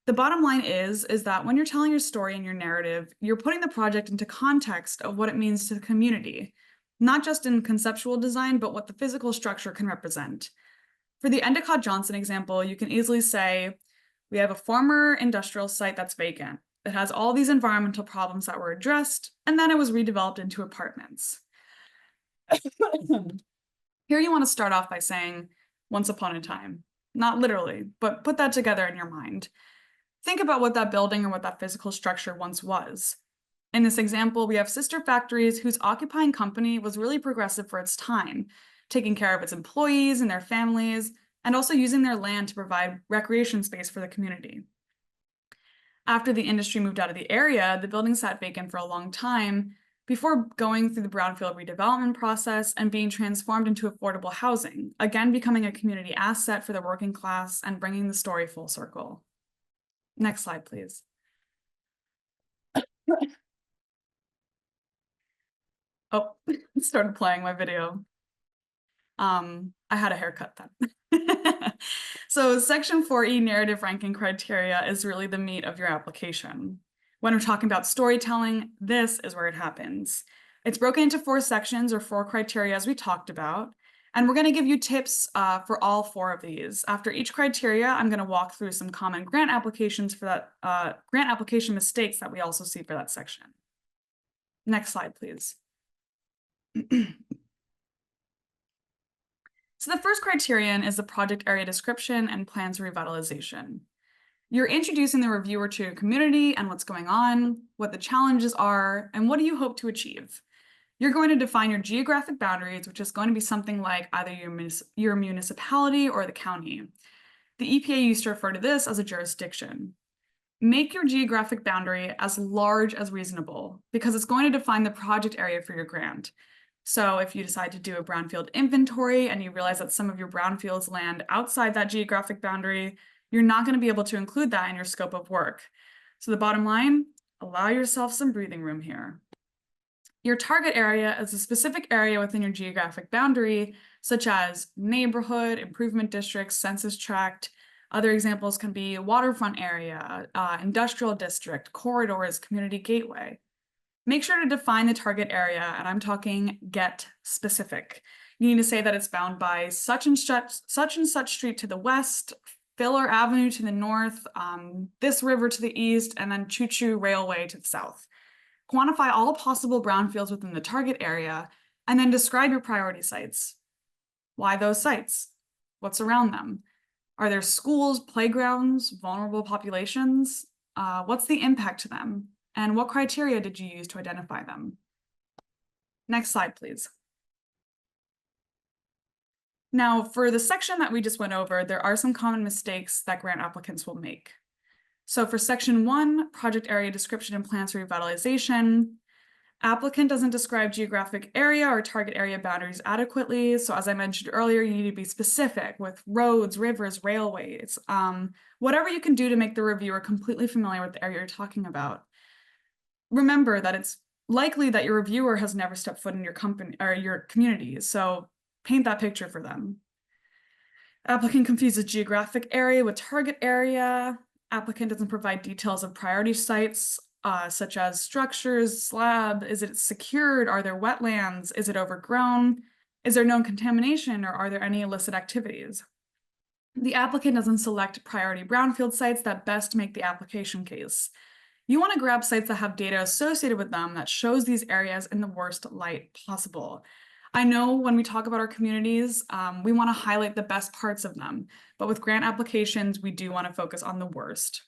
The bottom line is that when you're telling your story and your narrative, you're putting the project into context of what it means to the community, not just in conceptual design, but what the physical structure can represent. For the Endicott Johnson example, you can easily say, we have a former industrial site that's vacant. It has all these environmental problems that were addressed, and then it was redeveloped into apartments. Here you want to start off by saying, once upon a time. Not literally, but put that together in your mind. Think about what that building or what that physical structure once was. In this example, we have sister factories whose occupying company was really progressive for its time, taking care of its employees and their families, and also using their land to provide recreation space for the community. After the industry moved out of the area, the building sat vacant for a long time before going through the Brownfield redevelopment process and being transformed into affordable housing, again becoming a community asset for the working class and bringing the story full circle. Next slide, please. Oh, it started playing my video. I had a haircut then. So Section 4E narrative ranking criteria is really the meat of your application. When we're talking about storytelling, this is where it happens. It's broken into 4 sections or 4 criteria as we talked about, and we're going to give you tips for all 4 of these. After each criteria, I'm going to walk through some common grant applications for that grant application mistakes that we also see for that section. Next slide, please. So the first criterion is the project area description and plans revitalization. You're introducing the reviewer to your community and what's going on, what the challenges are, and what do you hope to achieve. You're going to define your geographic boundaries, which is going to be something like either your municipality or the county. The EPA used to refer to this as a jurisdiction. Make your geographic boundary as large as reasonable because it's going to define the project area for your grant. So if you decide to do a brownfield inventory and you realize that some of your brownfields land outside that geographic boundary, you're not going to be able to include that in your scope of work. So the bottom line, allow yourself some breathing room here. Your target area is a specific area within your geographic boundary, such as neighborhood, improvement districts, census tract. Other examples can be waterfront area, industrial district, corridors, community gateway. Make sure to define the target area, and I'm talking get specific. You need to say that it's bound by such and such street to the west, Filler Avenue to the north, this river to the east, and then Choo-Choo Railway to the south. Quantify all possible brownfields within the target area, and then describe your priority sites. Why those sites? What's around them? Are there schools, playgrounds, vulnerable populations? What's the impact to them? And what criteria did you use to identify them? Next slide, please. Now, for the section that we just went over, there are some common mistakes that grant applicants will make. So for section 1, project area description and plans for revitalization, applicant doesn't describe geographic area or target area boundaries adequately. So as I mentioned earlier, you need to be specific with roads, rivers, railways, whatever you can do to make the reviewer completely familiar with the area you're talking about. Remember that it's likely that your reviewer has never stepped foot in your company or your community, so paint that picture for them. Applicant confuses geographic area with target area. Applicant doesn't provide details of priority sites, such as structures, slab, is it secured, are there wetlands, is it overgrown, is there known contamination, or are there any illicit activities? The applicant doesn't select priority brownfield sites that best make the application case. You want to grab sites that have data associated with them that shows these areas in the worst light possible. I know when we talk about our communities, we want to highlight the best parts of them, but with grant applications, we do want to focus on the worst.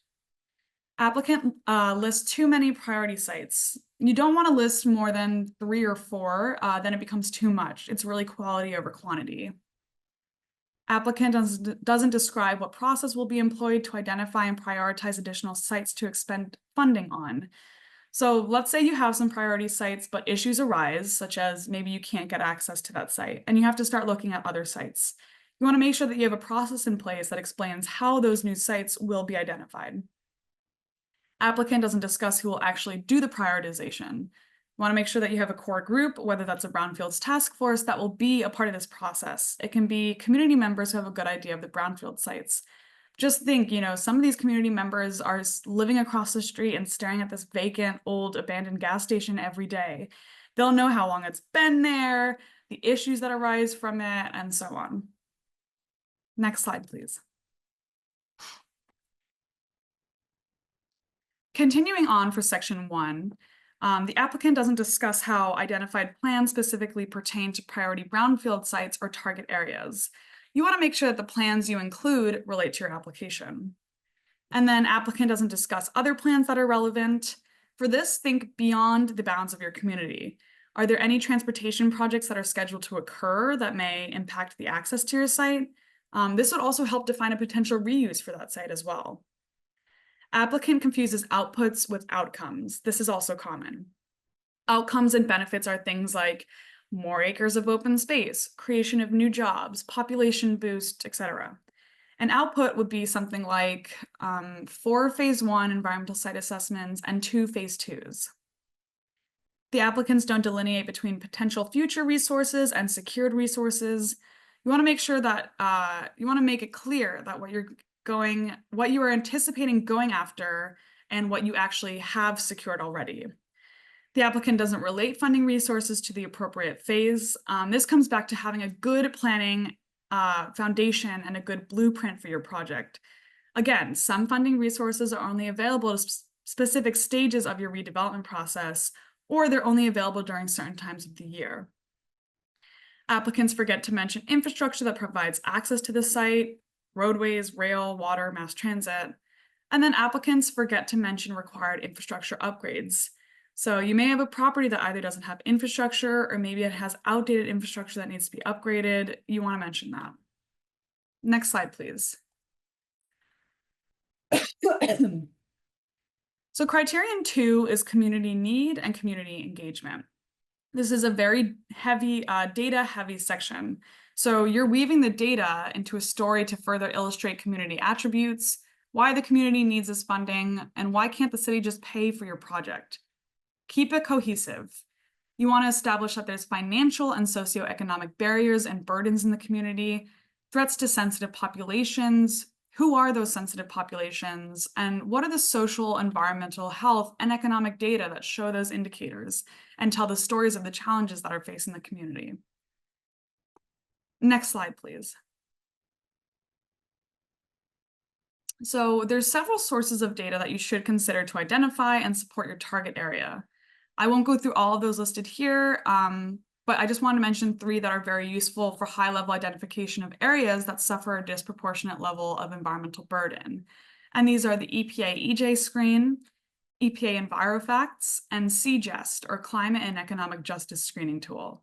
Applicant lists too many priority sites. You don't want to list more than 3 or 4, then it becomes too much. It's really quality over quantity. Applicant doesn't describe what process will be employed to identify and prioritize additional sites to expend funding on. So let's say you have some priority sites, but issues arise, such as maybe you can't get access to that site, and you have to start looking at other sites. You want to make sure that you have a process in place that explains how those new sites will be identified. Applicant doesn't discuss who will actually do the prioritization. You want to make sure that you have a core group, whether that's a Brownfields task force, that will be a part of this process. It can be community members who have a good idea of the Brownfield sites. Just think, some of these community members are living across the street and staring at this vacant, old, abandoned gas station every day. They'll know how long it's been there, the issues that arise from it, and so on. Next slide, please. Continuing on for section 1, the applicant doesn't discuss how identified plans specifically pertain to priority brownfield sites or target areas. You want to make sure that the plans you include relate to your application. And then applicant doesn't discuss other plans that are relevant. For this, think beyond the bounds of your community. Are there any transportation projects that are scheduled to occur that may impact the access to your site? This would also help define a potential reuse for that site as well. Applicant confuses outputs with outcomes. This is also common. Outcomes and benefits are things like more acres of open space, creation of new jobs, population boost, etc. An output would be something like 4 phase 1 environmental site assessments and 2 phase 2s. The applicants don't delineate between potential future resources and secured resources. You want to make sure that you want to make it clear that what you are anticipating going after and what you actually have secured already. The applicant doesn't relate funding resources to the appropriate phase. This comes back to having a good planning foundation and a good blueprint for your project. Again, some funding resources are only available to specific stages of your redevelopment process, or they're only available during certain times of the year. Applicants forget to mention infrastructure that provides access to the site, roadways, rail, water, mass transit. And then applicants forget to mention required infrastructure upgrades. So you may have a property that either doesn't have infrastructure or maybe it has outdated infrastructure that needs to be upgraded. You want to mention that. Next slide, please. So criterion 2 is community need and community engagement. This is a very heavy, data-heavy section. So you're weaving the data into a story to further illustrate community attributes, why the community needs this funding, and why can't the city just pay for your project? Keep it cohesive. You want to establish that there's financial and socioeconomic barriers and burdens in the community, threats to sensitive populations. Who are those sensitive populations? And what are the social, environmental, health, and economic data that show those indicators and tell the stories of the challenges that are facing the community? Next slide, please. So there's several sources of data that you should consider to identify and support your target area. I won't go through all of those listed here, but I just want to mention 3 that are very useful for high-level identification of areas that suffer a disproportionate level of environmental burden. And these are the EPA EJ Screen, EPA EnviroFacts, and CGEST, or Climate and Economic Justice Screening Tool.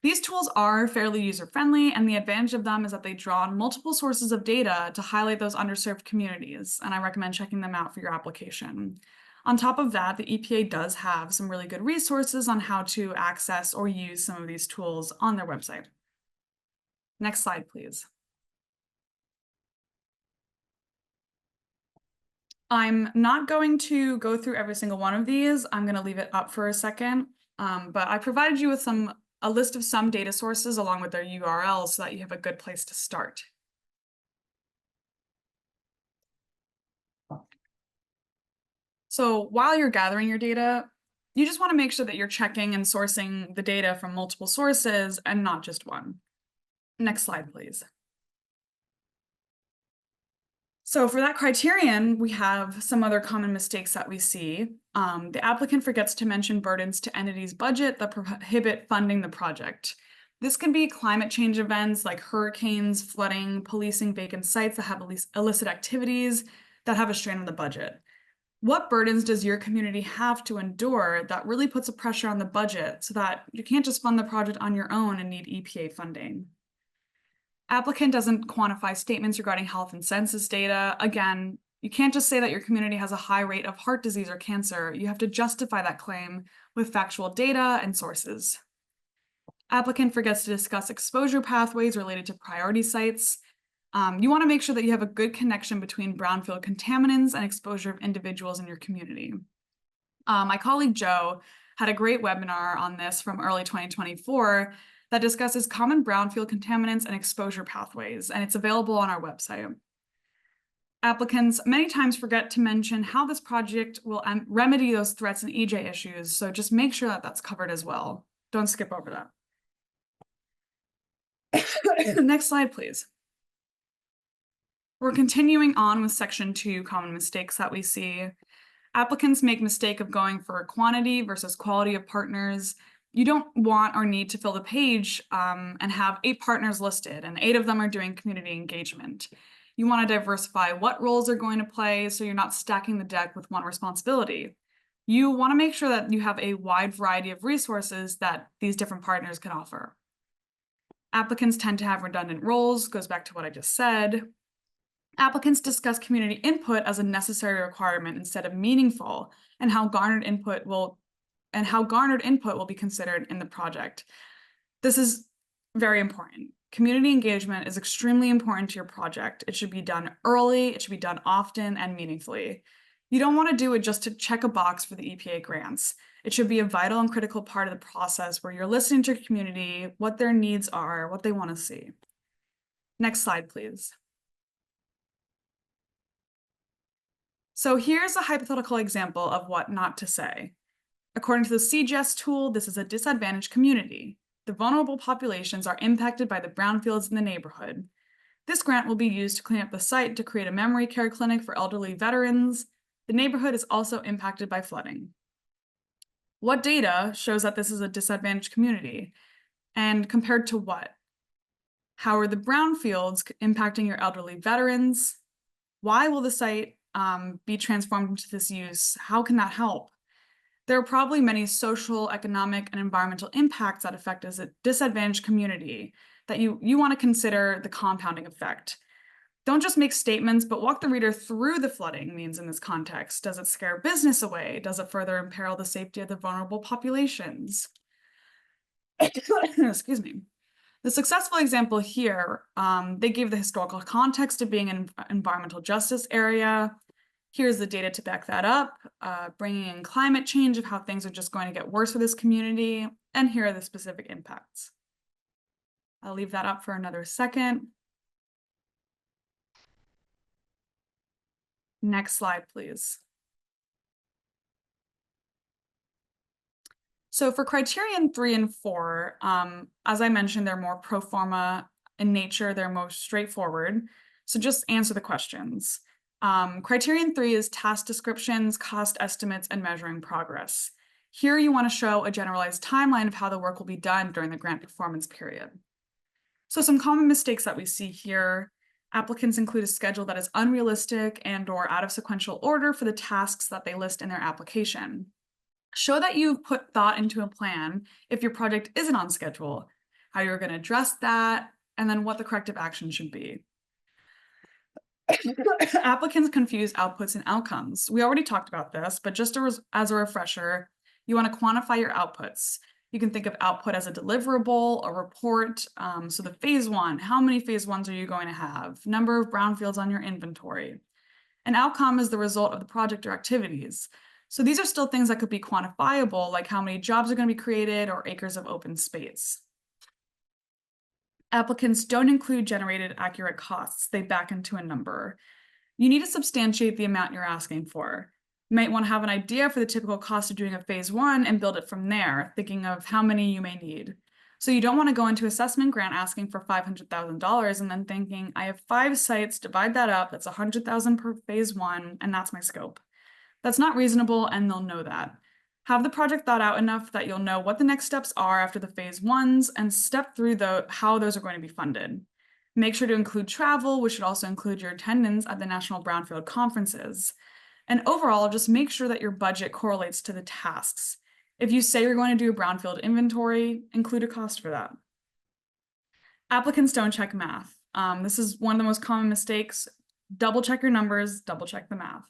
These tools are fairly user-friendly, and the advantage of them is that they draw on multiple sources of data to highlight those underserved communities, and I recommend checking them out for your application. On top of that, the EPA does have some really good resources on how to access or use some of these tools on their website. Next slide, please. I'm not going to go through every single one of these. I'm going to leave it up for a second, but I provided you with a list of some data sources along with their URLs so that you have a good place to start. So while you're gathering your data, you just want to make sure that you're checking and sourcing the data from multiple sources and not just one. Next slide, please. So for that criterion, we have some other common mistakes that we see. The applicant forgets to mention burdens to entities' budget that prohibit funding the project. This can be climate change events like hurricanes, flooding, policing vacant sites that have illicit activities that have a strain on the budget. What burdens does your community have to endure that really puts a pressure on the budget so that you can't just fund the project on your own and need EPA funding? Applicant doesn't quantify statements regarding health and census data. Again, you can't just say that your community has a high rate of heart disease or cancer. You have to justify that claim with factual data and sources. Applicant forgets to discuss exposure pathways related to priority sites. You want to make sure that you have a good connection between brownfield contaminants and exposure of individuals in your community. My colleague Joe had a great webinar on this from early 2024 that discusses common brownfield contaminants and exposure pathways, and it's available on our website. Applicants many times forget to mention how this project will remedy those threats and EJ issues, so just make sure that that's covered as well. Don't skip over that. Next slide, please. We're continuing on with section 2, common mistakes that we see. Applicants make mistake of going for quantity versus quality of partners. You don't want or need to fill the page and have 8 partners listed, and 8 of them are doing community engagement. You want to diversify what roles they're going to play so you're not stacking the deck with one responsibility. You want to make sure that you have a wide variety of resources that these different partners can offer. Applicants tend to have redundant roles, goes back to what I just said. Applicants discuss community input as a necessary requirement instead of meaningful, and how garnered input will be considered in the project. This is very important. Community engagement is extremely important to your project. It should be done early, it should be done often and meaningfully. You don't want to do it just to check a box for the EPA grants. It should be a vital and critical part of the process where you're listening to your community, what their needs are, what they want to see. Next slide, please. So here's a hypothetical example of what not to say. According to the CGS tool, this is a disadvantaged community. The vulnerable populations are impacted by the brownfields in the neighborhood. This grant will be used to clean up the site to create a memory care clinic for elderly veterans. The neighborhood is also impacted by flooding. What data shows that this is a disadvantaged community? And compared to what? How are the brownfields impacting your elderly veterans? Why will the site be transformed into this use? How can that help? There are probably many social, economic, and environmental impacts that affect as a disadvantaged community that you want to consider the compounding effect. Don't just make statements, but walk the reader through the flooding means in this context. Does it scare business away? Does it further imperil the safety of the vulnerable populations? Excuse me. The successful example here, they gave the historical context of being an environmental justice area. Here's the data to back that up, bringing in climate change of how things are just going to get worse for this community, and here are the specific impacts. I'll leave that up for another second. Next slide, please. So for criterion 3 and 4, as I mentioned, they're more pro forma in nature, they're most straightforward. So just answer the questions. Criterion 3 is task descriptions, cost estimates, and measuring progress. Here you want to show a generalized timeline of how the work will be done during the grant performance period. So some common mistakes that we see here: applicants include a schedule that is unrealistic and/or out of sequential order for the tasks that they list in their application. Show that you've put thought into a plan if your project isn't on schedule, how you're going to address that, and then what the corrective action should be. Applicants confuse outputs and outcomes. We already talked about this, but just as a refresher, you want to quantify your outputs. You can think of output as a deliverable, a report. So the phase 1, how many phase 1s are you going to have? Number of brownfields on your inventory. An outcome is the result of the project or activities. So these are still things that could be quantifiable, like how many jobs are going to be created or acres of open space. Applicants don't include generated accurate costs. They back into a number. You need to substantiate the amount you're asking for. You might want to have an idea for the typical cost of doing a phase 1 and build it from there, thinking of how many you may need. So you don't want to go into assessment grant asking for $500,000 and then thinking, I have 5 sites, divide that up, that's $100,000 per phase 1, and that's my scope. That's not reasonable, and they'll know that. Have the project thought out enough that you'll know what the next steps are after the phase 1s and step through how those are going to be funded. Make sure to include travel, which should also include your attendance at the National Brownfield conferences. And overall, just make sure that your budget correlates to the tasks. If you say you're going to do a brownfield inventory, include a cost for that. Applicants don't check math. This is one of the most common mistakes. Double check your numbers, double check the math.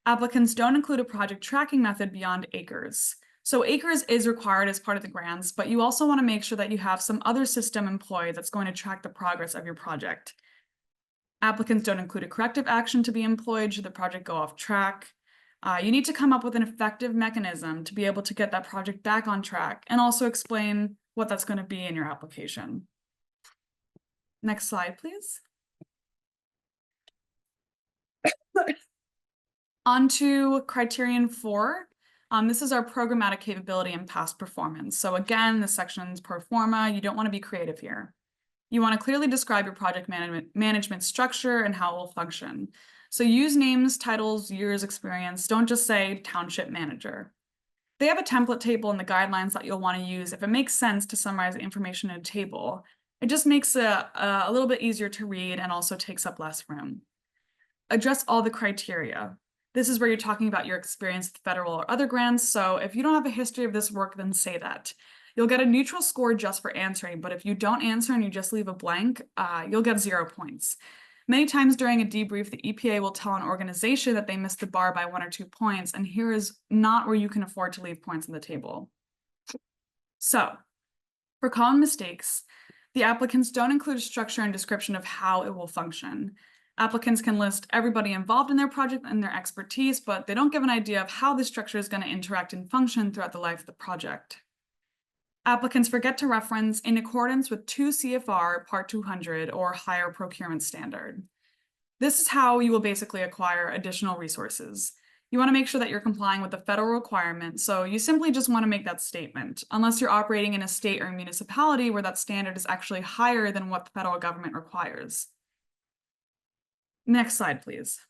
Applicants don't include a project tracking method beyond acres. So acres is required as part of the grants, but you also want to make sure that you have some other system employed that's going to track the progress of your project. Applicants don't include a corrective action to be employed should the project go off track. You need to come up with an effective mechanism to be able to get that project back on track and also explain what that's going to be in your application. Next slide, please. On to criterion 4. This is our programmatic capability and past performance. So again, this section's pro forma. You don't want to be creative here. You want to clearly describe your project management structure and how it will function. So use names, titles, years, experience. Don't just say township manager. They have a template table in the guidelines that you'll want to use if it makes sense to summarize information in a table. It just makes it a little bit easier to read and also takes up less room. Address all the criteria. This is where you're talking about your experience with federal or other grants, so if you don't have a history of this work, then say that. You'll get a neutral score just for answering, but if you don't answer and you just leave a blank, you'll get 0 points. Many times during a debrief, the EPA will tell an organization that they missed the bar by 1 or 2 points, and here is not where you can afford to leave points on the table. So, for common mistakes, the applicants don't include a structure and description of how it will function. Applicants can list everybody involved in their project and their expertise, but they don't give an idea of how the structure is going to interact and function throughout the life of the project. Applicants forget to reference in accordance with 2 CFR Part 200 or higher procurement standard. This is how you will basically acquire additional resources. You want to make sure that you're complying with the federal requirement, so you simply just want to make that statement, unless you're operating in a state or municipality where that standard is actually higher than what the federal government requires. Next slide, please.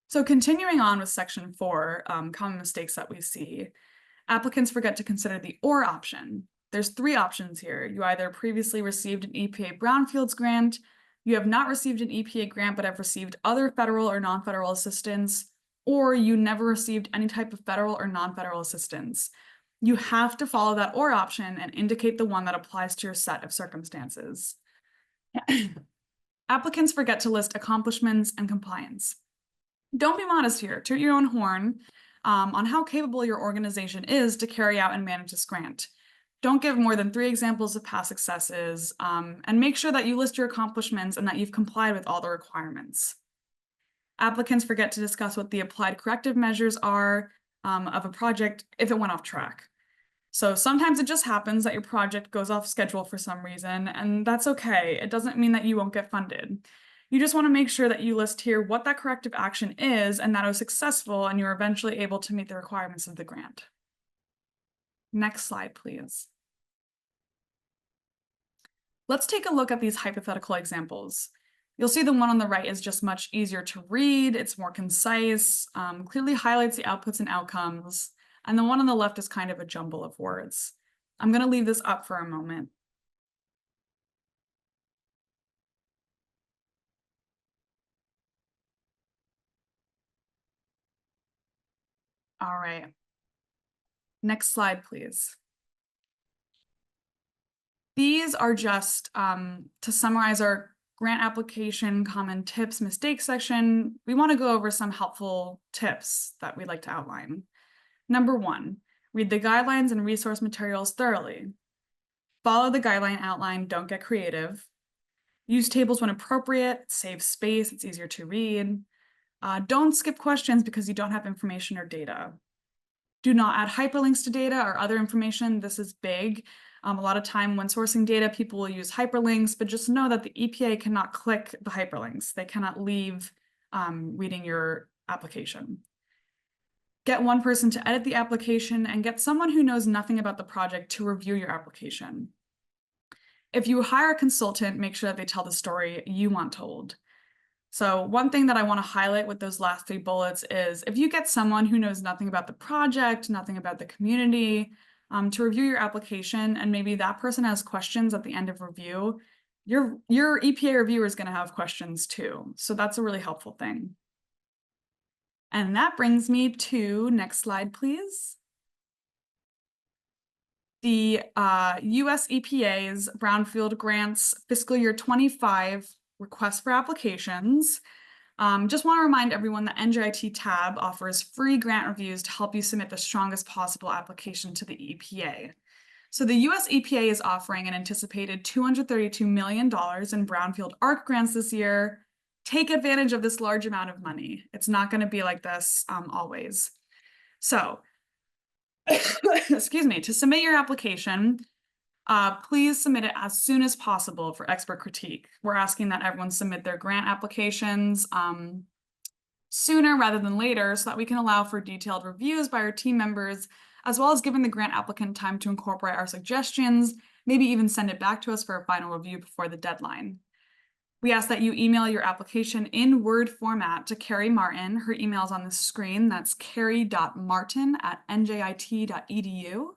So continuing on with section 4, common mistakes that we see, applicants forget to consider the or option. There's 3 options here. You either previously received an EPA Brownfields grant, you have not received an EPA grant but have received other federal or non-federal assistance, or you never received any type of federal or non-federal assistance. You have to follow that or option and indicate the one that applies to your set of circumstances. Applicants forget to list accomplishments and compliance. Don't be modest here, toot your own horn on how capable your organization is to carry out and manage this grant. Don't give more than 3 examples of past successes, and make sure that you list your accomplishments and that you've complied with all the requirements. Applicants forget to discuss what the applied corrective measures are of a project if it went off track. So sometimes it just happens that your project goes off schedule for some reason, and that's okay. It doesn't mean that you won't get funded. You just want to make sure that you list here what that corrective action is and that it was successful and you're eventually able to meet the requirements of the grant. Next slide, please. Let's take a look at these hypothetical examples. You'll see the one on the right is just much easier to read. It's more concise, clearly highlights the outputs and outcomes. And the one on the left is kind of a jumble of words. I'm going to leave this up for a moment. All right. Next slide, please. These are just to summarize our grant application common tips mistakes section. We want to go over some helpful tips that we'd like to outline. Number 1, read the guidelines and resource materials thoroughly. Follow the guideline outline, don't get creative. Use tables when appropriate, save space, it's easier to read. Don't skip questions because you don't have information or data. Do not add hyperlinks to data or other information. This is big. A lot of time when sourcing data, people will use hyperlinks, but just know that the EPA cannot click the hyperlinks. They cannot leave reading your application. Get one person to edit the application and get someone who knows nothing about the project to review your application. If you hire a consultant, make sure that they tell the story you want told. So one thing that I want to highlight with those last 3 bullets is if you get someone who knows nothing about the project, nothing about the community, to review your application, and maybe that person has questions at the end of review, your EPA reviewer is going to have questions too. So that's a really helpful thing. And that brings me to, next slide, please. The US EPA's Brownfield Grants Fiscal Year 25 request for applications. Just want to remind everyone that NJIT tab offers free grant reviews to help you submit the strongest possible application to the EPA. So the US EPA is offering an anticipated $232 million in Brownfield ARC grants this year. Take advantage of this large amount of money. It's not going to be like this always. So, excuse me, to submit your application, please submit it as soon as possible for expert critique. We're asking that everyone submit their grant applications sooner rather than later so that we can allow for detailed reviews by our team members, as well as giving the grant applicant time to incorporate our suggestions, maybe even send it back to us for a final review before the deadline. We ask that you email your application in Word format to Carrie Martin. Her email is on the screen. That's carrie.martin@njit.edu.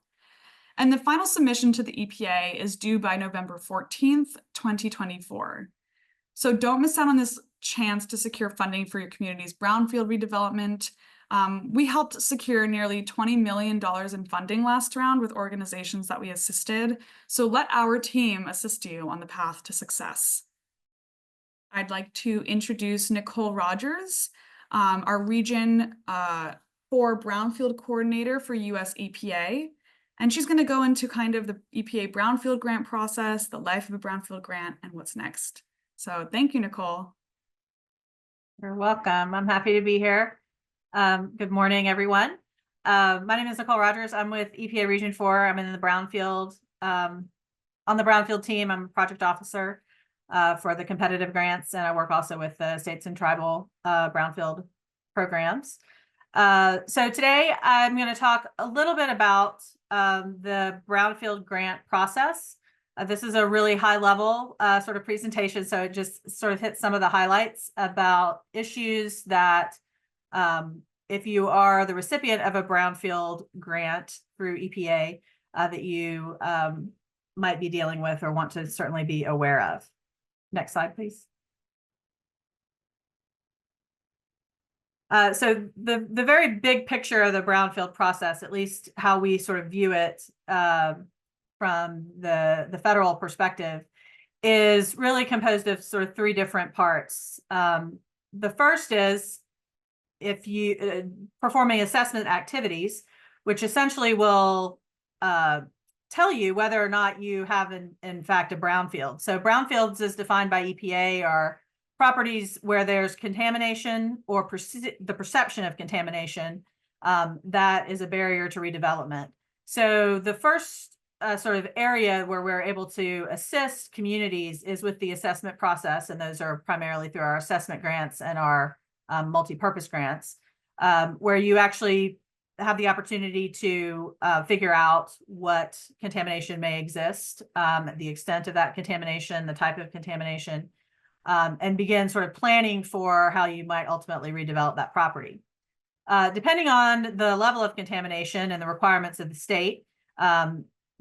And the final submission to the EPA is due by November 14th, 2024. So don't miss out on this chance to secure funding for your community's brownfield redevelopment. We helped secure nearly $20 million in funding last round with organizations that we assisted. So let our team assist you on the path to success. I'd like to introduce Nicole Rogers, our Region 4 Brownfield Coordinator for US EPA. And she's going to go into kind of the EPA Brownfield grant process, the life of a Brownfield grant, and what's next. So thank you, Nicole. You're welcome. I'm happy to be here. Good morning, everyone. My name is Nicole Rogers. I'm with EPA Region 4. I'm in the Brownfield, on the Brownfield team. I'm a project officer for the competitive grants, and I work also with the states and tribal Brownfield programs. So today I'm going to talk a little bit about the Brownfield grant process. This is a really high level sort of presentation, so it just sort of hits some of the highlights about issues that if you are the recipient of a Brownfield grant through EPA that you might be dealing with or want to certainly be aware of. Next slide, please. So the very big picture of the Brownfield process, at least how we sort of view it from the federal perspective, is really composed of sort of three different parts. The first is if you performing assessment activities, which essentially will tell you whether or not you have in fact a brownfield. So brownfields, as defined by EPA, are properties where there's contamination or the perception of contamination that is a barrier to redevelopment. So the first sort of area where we're able to assist communities is with the assessment process, and those are primarily through our assessment grants and our multi-purpose grants, where you actually have the opportunity to figure out what contamination may exist, the extent of that contamination, the type of contamination, and begin sort of planning for how you might ultimately redevelop that property. Depending on the level of contamination and the requirements of the state,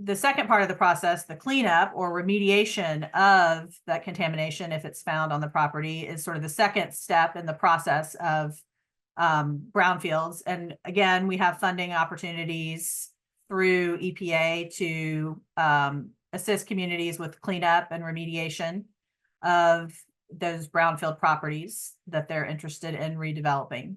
the second part of the process, the cleanup or remediation of that contamination, if it's found on the property, is sort of the second step in the process of brownfields. And again, we have funding opportunities through EPA to assist communities with cleanup and remediation of those brownfield properties that they're interested in redeveloping.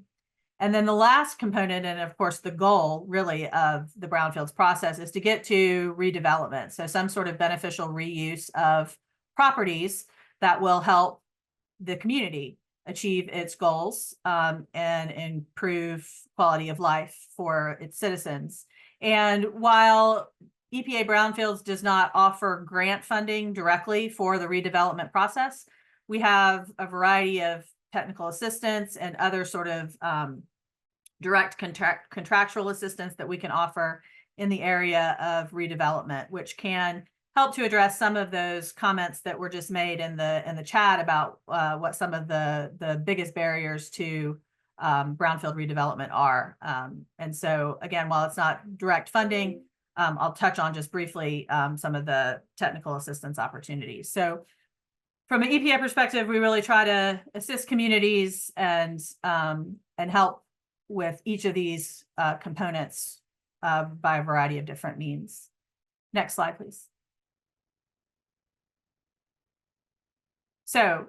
And then the last component, and of course the goal really of the brownfields process, is to get to redevelopment. So some sort of beneficial reuse of properties that will help the community achieve its goals and improve quality of life for its citizens. And while EPA Brownfields does not offer grant funding directly for the redevelopment process, we have a variety of technical assistance and other sort of direct contractual assistance that we can offer in the area of redevelopment, which can help to address some of those comments that were just made in the chat about what some of the biggest barriers to brownfield redevelopment are. And so again, while it's not direct funding, I'll touch on just briefly some of the technical assistance opportunities. So from an EPA perspective, we really try to assist communities and help with each of these components by a variety of different means. Next slide, please. So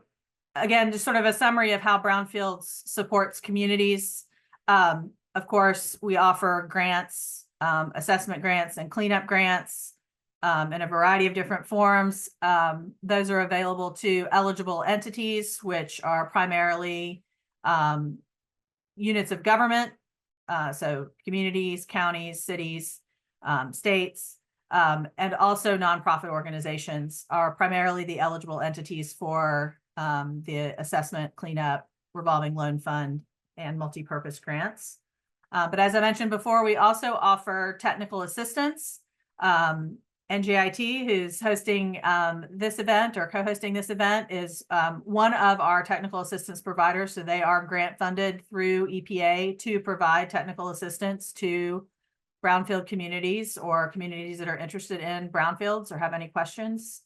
again, just sort of a summary of how Brownfields supports communities. Of course, we offer grants, assessment grants and cleanup grants in a variety of different forms. Those are available to eligible entities, which are primarily units of government, so communities, counties, cities, states, and also nonprofit organizations are primarily the eligible entities for the assessment, cleanup, revolving loan fund, and multi-purpose grants. But as I mentioned before, we also offer technical assistance. NJIT, who's hosting this event or co-hosting this event, is one of our technical assistance providers. So they are grant funded through EPA to provide technical assistance to brownfield communities or communities that are interested in brownfields or have any questions.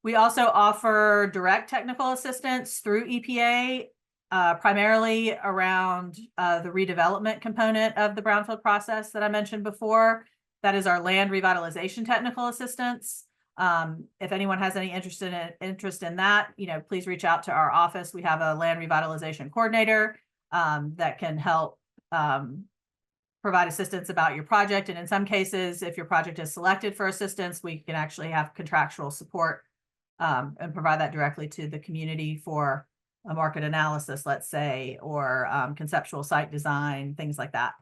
We also offer direct technical assistance through EPA, primarily around the redevelopment component of the brownfield process that I mentioned before. That is our land revitalization technical assistance. If anyone has any interest in that, please reach out to our office. We have a land revitalization coordinator that can help provide assistance about your project. And in some cases, if your project is selected for assistance, we can actually have contractual support and provide that directly to the community for a market analysis, let's say, or conceptual site design, things like that.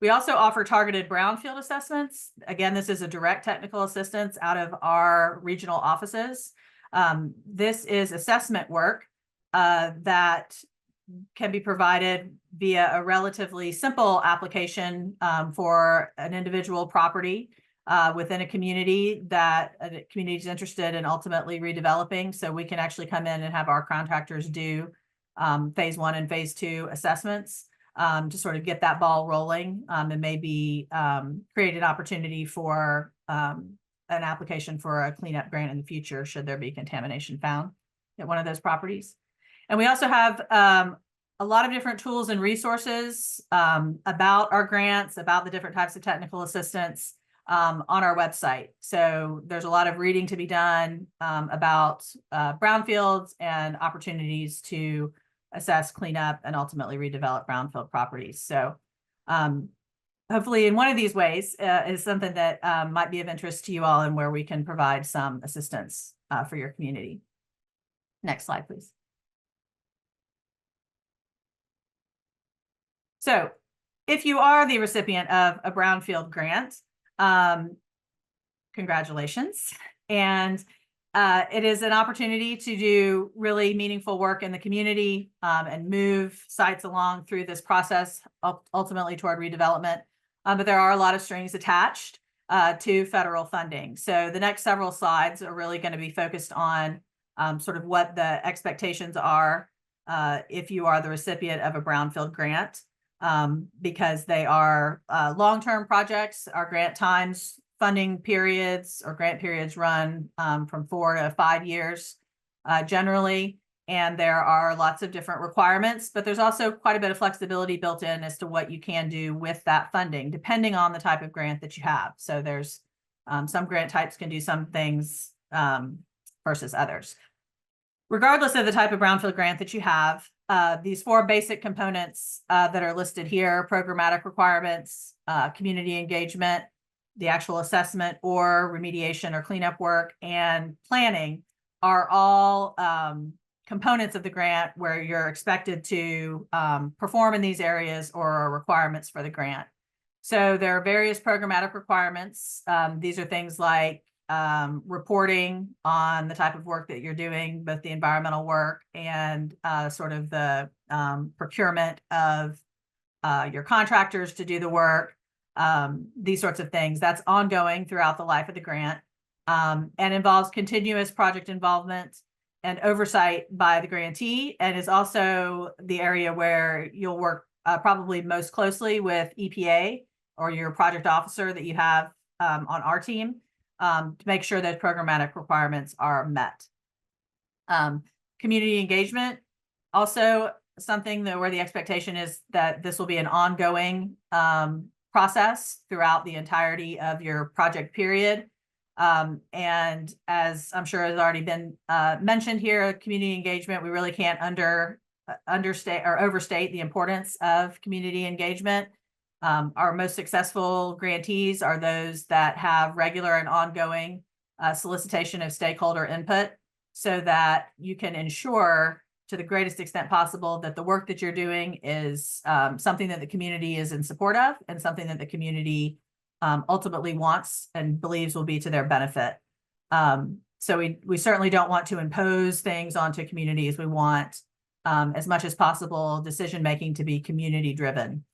We also offer targeted brownfield assessments. Again, this is a direct technical assistance out of our regional offices. This is assessment work that can be provided via a relatively simple application for an individual property within a community that a community is interested in ultimately redeveloping. So we can actually come in and have our contractors do phase 1 and phase 2 assessments to sort of get that ball rolling and maybe create an opportunity for an application for a cleanup grant in the future should there be contamination found at one of those properties. And we also have a lot of different tools and resources about our grants, about the different types of technical assistance on our website. So there's a lot of reading to be done about brownfields and opportunities to assess, clean up, and ultimately redevelop brownfield properties. So hopefully in one of these ways is something that might be of interest to you all and where we can provide some assistance for your community. Next slide, please. So if you are the recipient of a brownfield grant, congratulations. And it is an opportunity to do really meaningful work in the community and move sites along through this process, ultimately toward redevelopment. But there are a lot of strings attached to federal funding. So the next several slides are really going to be focused on sort of what the expectations are if you are the recipient of a brownfield grant. Because they are long-term projects. Our grant times, funding periods or grant periods run from 4 to 5 years generally, and there are lots of different requirements, but there's also quite a bit of flexibility built in as to what you can do with that funding, depending on the type of grant that you have. So there's some grant types can do some things versus others. Regardless of the type of brownfield grant that you have, these 4 basic components that are listed here, programmatic requirements, community engagement, the actual assessment or remediation or cleanup work, and planning are all components of the grant where you're expected to perform in these areas or are requirements for the grant. So there are various programmatic requirements. These are things like reporting on the type of work that you're doing, both the environmental work and sort of the procurement of your contractors to do the work, these sorts of things. That's ongoing throughout the life of the grant and involves continuous project involvement and oversight by the grantee, and is also the area where you'll work probably most closely with EPA or your project officer that you have on our team. To make sure that programmatic requirements are met. Community engagement, also something that where the expectation is that this will be an ongoing process throughout the entirety of your project period. And as I'm sure has already been mentioned here, community engagement, we really can't understate or overstate the importance of community engagement. Our most successful grantees are those that have regular and ongoing solicitation of stakeholder input so that you can ensure to the greatest extent possible that the work that you're doing is something that the community is in support of and something that the community ultimately wants and believes will be to their benefit. So we certainly don't want to impose things onto communities. We want as much as possible decision-making to be community-driven.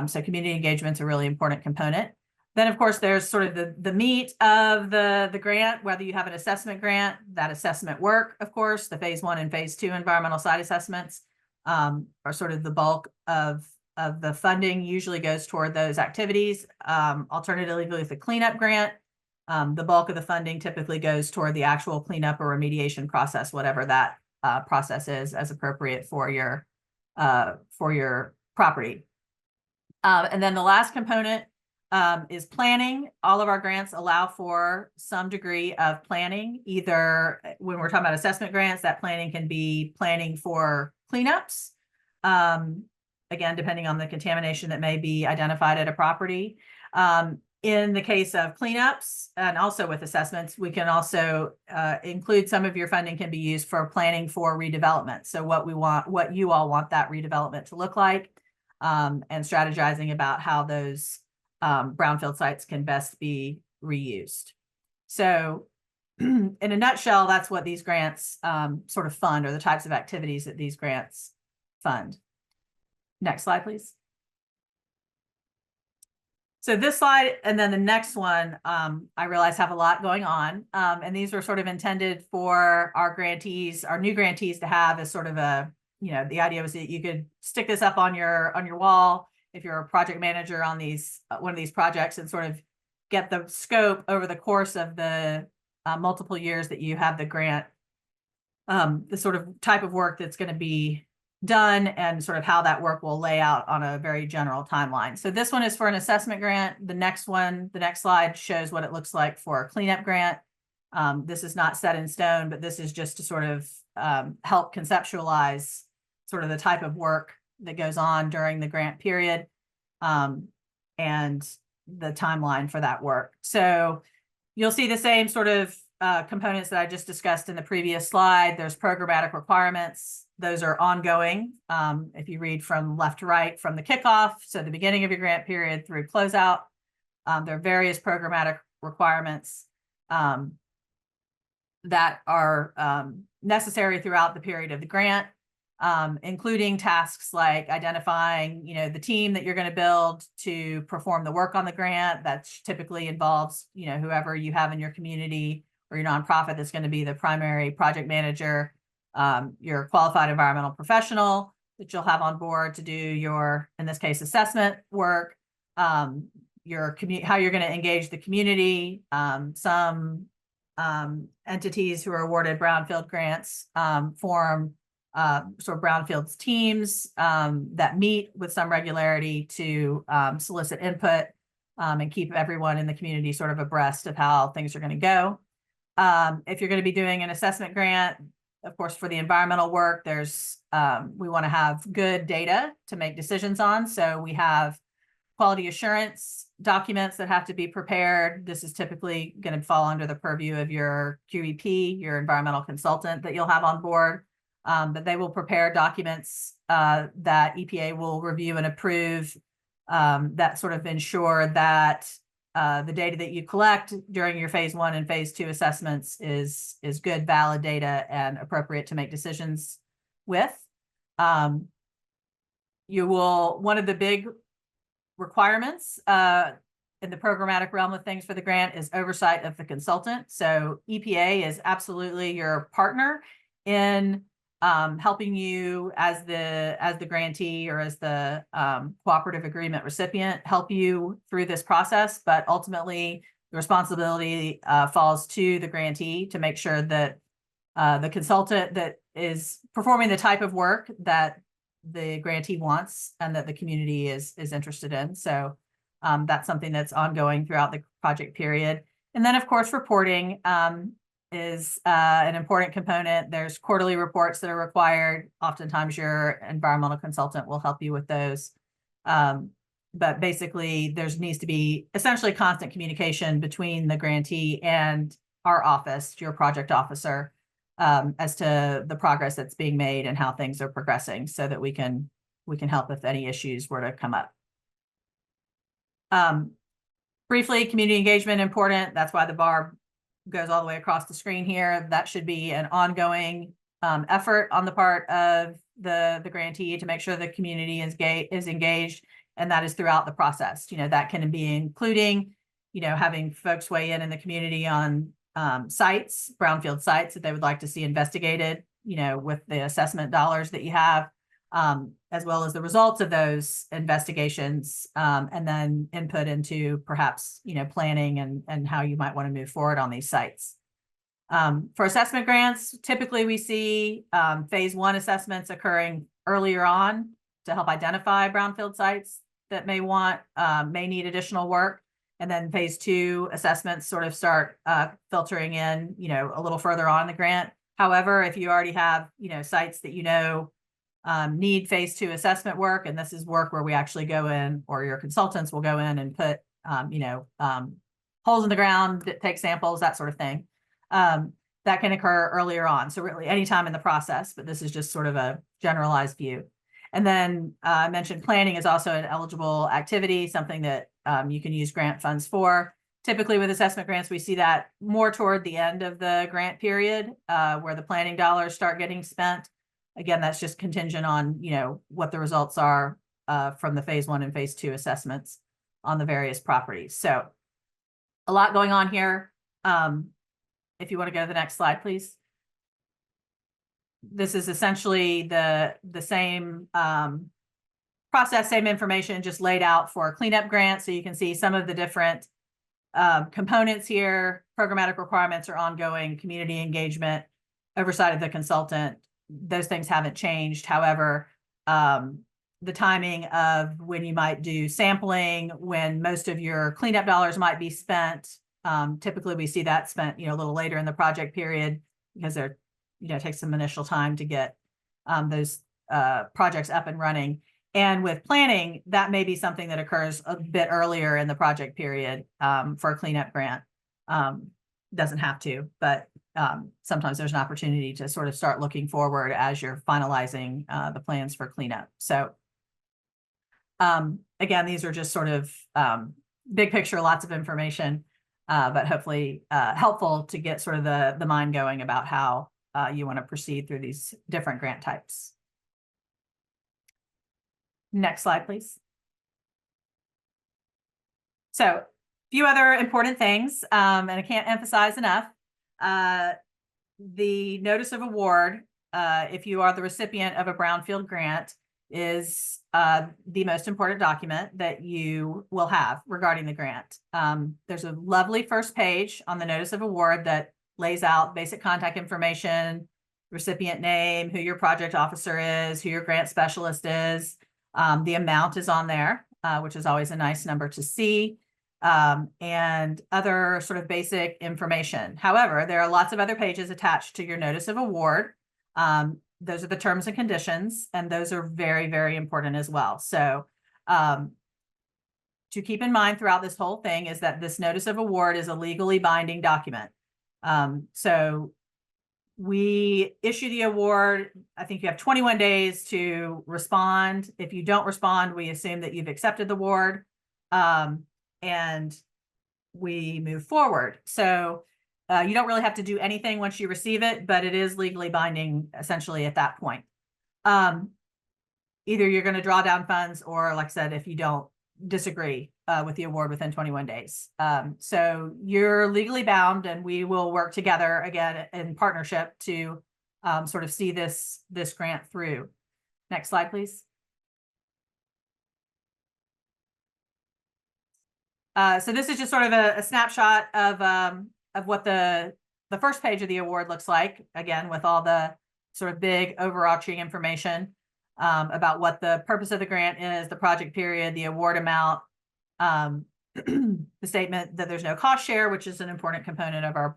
So community engagement is a really important component. Then, of course, there's sort of the meat of the grant, whether you have an assessment grant, that assessment work, of course, the phase 1 and phase 2 environmental site assessments are sort of the bulk of of the funding usually goes toward those activities. Alternatively, with the cleanup grant, the bulk of the funding typically goes toward the actual cleanup or remediation process, whatever that process is, as appropriate for your property. And then the last component is planning. All of our grants allow for some degree of planning. Either when we're talking about assessment grants, that planning can be planning for cleanups. Again, depending on the contamination that may be identified at a property. In the case of cleanups and also with assessments, we can also include some of your funding can be used for planning for redevelopment. So what you all want that redevelopment to look like, and strategizing about how those brownfield sites can best be reused. So in a nutshell, that's what these grants sort of fund, or the types of activities that these grants fund. Next slide, please. So this slide and then the next one, I realize have a lot going on. And these were sort of intended for our grantees, our new grantees, to have as sort of a, the idea was that you could stick this up on your wall if you're a project manager on one of these projects, and sort of get the scope over the course of the multiple years that you have the grant, the sort of type of work that's going to be done, and sort of how that work will lay out on a very general timeline. So this one is for an assessment grant. The next slide shows what it looks like for a cleanup grant. This is not set in stone, but this is just to sort of help conceptualize sort of the type of work that goes on during the grant period, and the timeline for that work. So you'll see the same sort of components that I just discussed in the previous slide. There's programmatic requirements. Those are ongoing. If you read from left to right, from the kickoff, so the beginning of your grant period through closeout, there are various programmatic requirements that are necessary throughout the period of the grant, including tasks like identifying, the team that you're going to build to perform the work on the grant. That typically involves, whoever you have in your community or your nonprofit that's going to be the primary project manager, your qualified environmental professional that you'll have on board to do your, in this case, assessment work, how you're going to engage the community. Some entities who are awarded Brownfield grants form sort of Brownfields teams that meet with some regularity to solicit input and keep everyone in the community sort of abreast of how things are going to go. If you're going to be doing an assessment grant, of course, for the environmental work, there's we want to have good data to make decisions on. So we have quality assurance documents that have to be prepared. This is typically going to fall under the purview of your QEP, your environmental consultant that you'll have on board. But they will prepare documents that EPA will review and approve, that sort of ensure that the data that you collect during your phase 1 and phase 2 assessments is good, valid data and appropriate to make decisions with. One of the big requirements in the programmatic realm of things for the grant is oversight of the consultant. So EPA is absolutely your partner in helping you as the grantee or as the cooperative agreement recipient, help you through this process. But ultimately, the responsibility falls to the grantee to make sure that the consultant that is performing the type of work that the grantee wants and that the community is interested in. So that's something that's ongoing throughout the project period. And then, of course, reporting is an important component. There's quarterly reports that are required. Oftentimes your environmental consultant will help you with those. But basically there needs to be essentially constant communication between the grantee and our office, your project officer, as to the progress that's being made and how things are progressing, so that we can help if any issues were to come up. Briefly, community engagement important. That's why the bar goes all the way across the screen here. That should be an ongoing effort on the part of the grantee to make sure the community is engaged, and that is throughout the process. That can be including, having folks weigh in the community on sites, brownfield sites that they would like to see investigated, with the assessment dollars that you have. as well as the results of those investigations, and then input into perhaps, planning and how you might want to move forward on these sites. For assessment grants, typically we see phase 1 assessments occurring earlier on to help identify brownfield sites that may need additional work. And then phase 2 assessments sort of start filtering in, a little further on in the grant. However, if you already have, sites that need phase 2 assessment work, and this is work where we actually go in, or your consultants will go in and put, holes in the ground, take samples, that sort of thing. That can occur earlier on. So really anytime in the process, but this is just sort of a generalized view. And then I mentioned planning is also an eligible activity, something that you can use grant funds for. Typically with assessment grants, we see that more toward the end of the grant period, where the planning dollars start getting spent. Again, that's just contingent on, what the results are from the phase 1 and phase 2 assessments on the various properties. So a lot going on here. If you want to go to the next slide, please. This is essentially the same process, same information, just laid out for cleanup grants. So you can see some of the different components here. Programmatic requirements are ongoing, community engagement, oversight of the consultant. Those things haven't changed. However, the timing of when you might do sampling, when most of your cleanup dollars might be spent, typically we see that spent, a little later in the project period, because they're, it takes some initial time to get those projects up and running. And with planning, that may be something that occurs a bit earlier in the project period for a cleanup grant. Doesn't have to, but sometimes there's an opportunity to sort of start looking forward as you're finalizing the plans for cleanup. So again, these are just sort of big picture, lots of information, but hopefully helpful to get sort of the mind going about how you want to proceed through these different grant types. Next slide, please. So a few other important things, and I can't emphasize enough. The notice of award, if you are the recipient of a Brownfield grant, is the most important document that you will have regarding the grant. There's a lovely first page on the notice of award that lays out basic contact information, recipient name, who your project officer is, who your grant specialist is. The amount is on there, which is always a nice number to see, and other sort of basic information. However, there are lots of other pages attached to your notice of award. Those are the terms and conditions, and those are very, very important as well. So to keep in mind throughout this whole thing is that this notice of award is a legally binding document. So we issue the award. I think you have 21 days to respond. If you don't respond, we assume that you've accepted the award, and we move forward. So you don't really have to do anything once you receive it, but it is legally binding essentially at that point. Either you're going to draw down funds, or like I said, if you don't disagree with the award within 21 days. So you're legally bound, and we will work together again in partnership to sort of see this grant through. Next slide, please. So this is just sort of a snapshot of what the first page of the award looks like, again, with all the sort of big overarching information about what the purpose of the grant is, the project period, the award amount, the statement that there's no cost share, which is an important component of our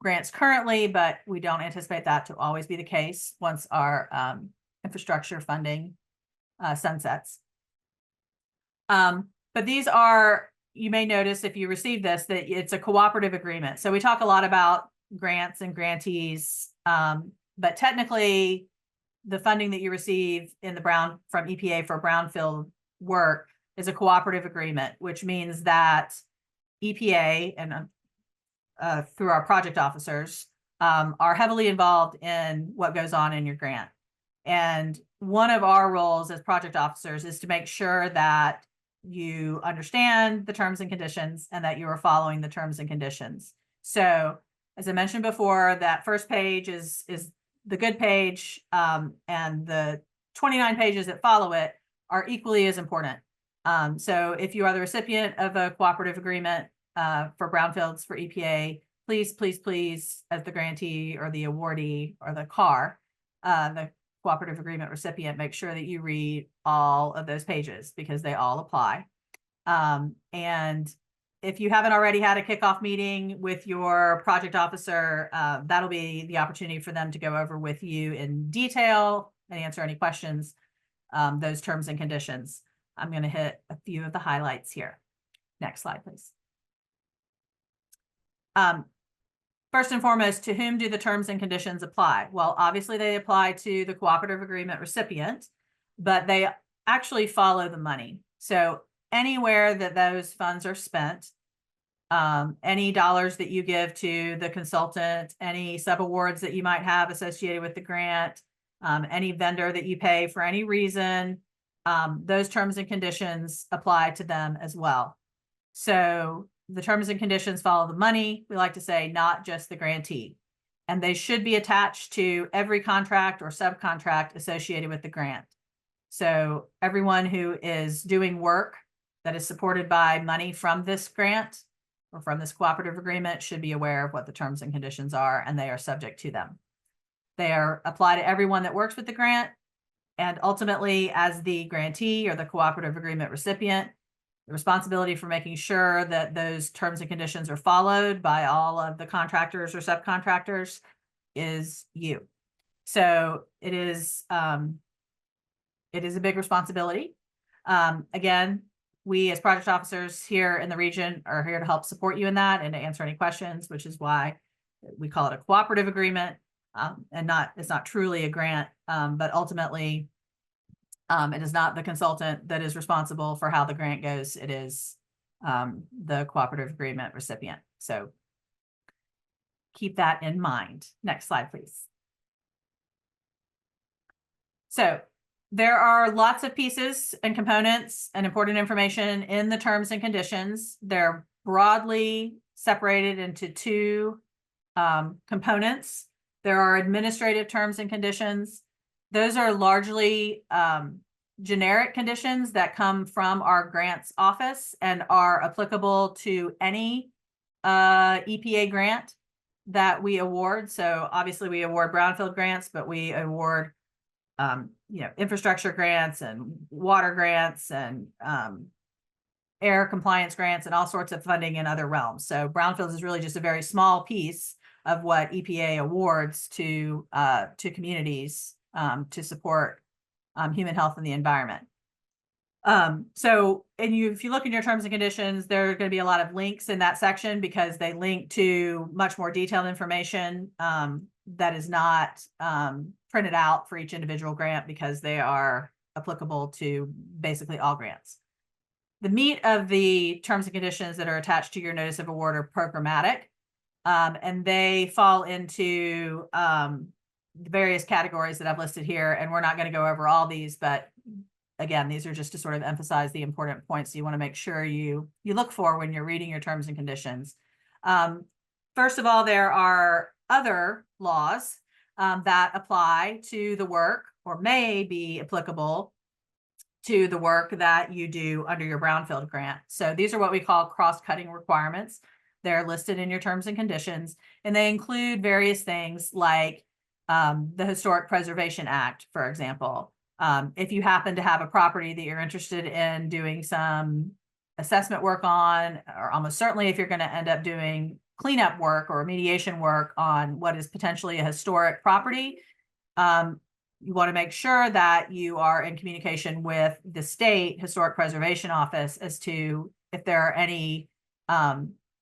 grants currently, but we don't anticipate that to always be the case once our infrastructure funding sunsets. But these are, you may notice if you receive this, that it's a cooperative agreement. So we talk a lot about grants and grantees, but technically the funding that you receive in the from EPA for brownfield work is a cooperative agreement, which means that EPA and through our project officers are heavily involved in what goes on in your grant. And one of our roles as project officers is to make sure that you understand the terms and conditions and that you are following the terms and conditions. So as I mentioned before, that first page is the good page, and the 29 pages that follow it are equally as important. So if you are the recipient of a cooperative agreement for Brownfields for EPA, please, please, please, as the grantee or the awardee or the CAR, the cooperative agreement recipient, make sure that you read all of those pages because they all apply. And if you haven't already had a kickoff meeting with your project officer, that'll be the opportunity for them to go over with you in detail and answer any questions, those terms and conditions. I'm going to hit a few of the highlights here. Next slide, please. First and foremost, to whom do the terms and conditions apply? Well, obviously they apply to the cooperative agreement recipient, but they actually follow the money. So anywhere that those funds are spent, any dollars that you give to the consultant, any subawards that you might have associated with the grant, any vendor that you pay for any reason, those terms and conditions apply to them as well. So the terms and conditions follow the money. We like to say not just the grantee, and they should be attached to every contract or subcontract associated with the grant. So everyone who is doing work that is supported by money from this grant or from this cooperative agreement should be aware of what the terms and conditions are, and they are subject to them. They are apply to everyone that works with the grant, and ultimately as the grantee or the cooperative agreement recipient, the responsibility for making sure that those terms and conditions are followed by all of the contractors or subcontractors is you. So it is a big responsibility. Again, we as project officers here in the region are here to help support you in that and to answer any questions, which is why we call it a cooperative agreement, and it's not truly a grant, but ultimately it is not the consultant that is responsible for how the grant goes. It is the cooperative agreement recipient. So keep that in mind. Next slide, please. So there are lots of pieces and components and important information in the terms and conditions. They're broadly separated into two components. There are administrative terms and conditions. Those are largely generic conditions that come from our grants office and are applicable to any EPA grant that we award. So obviously we award Brownfield grants, but we award infrastructure grants and water grants and air compliance grants and all sorts of funding in other realms. So Brownfields is really just a very small piece of what EPA awards to communities to support human health and the environment. If you look in your terms and conditions, there are going to be a lot of links in that section because they link to much more detailed information that is not printed out for each individual grant because they are applicable to basically all grants. The meat of the terms and conditions that are attached to your notice of award are programmatic, and they fall into the various categories that I've listed here, and we're not going to go over all these, but again, these are just to sort of emphasize the important points you want to make sure you look for when you're reading your terms and conditions. First of all, there are other laws that apply to the work or may be applicable to the work that you do under your Brownfield grant. So these are what we call cross-cutting requirements. They're listed in your terms and conditions, and they include various things like the Historic Preservation Act, for example. If you happen to have a property that you're interested in doing some assessment work on, or almost certainly if you're going to end up doing cleanup work or remediation work on what is potentially a historic property, you want to make sure that you are in communication with the state Historic Preservation Office as to if there are any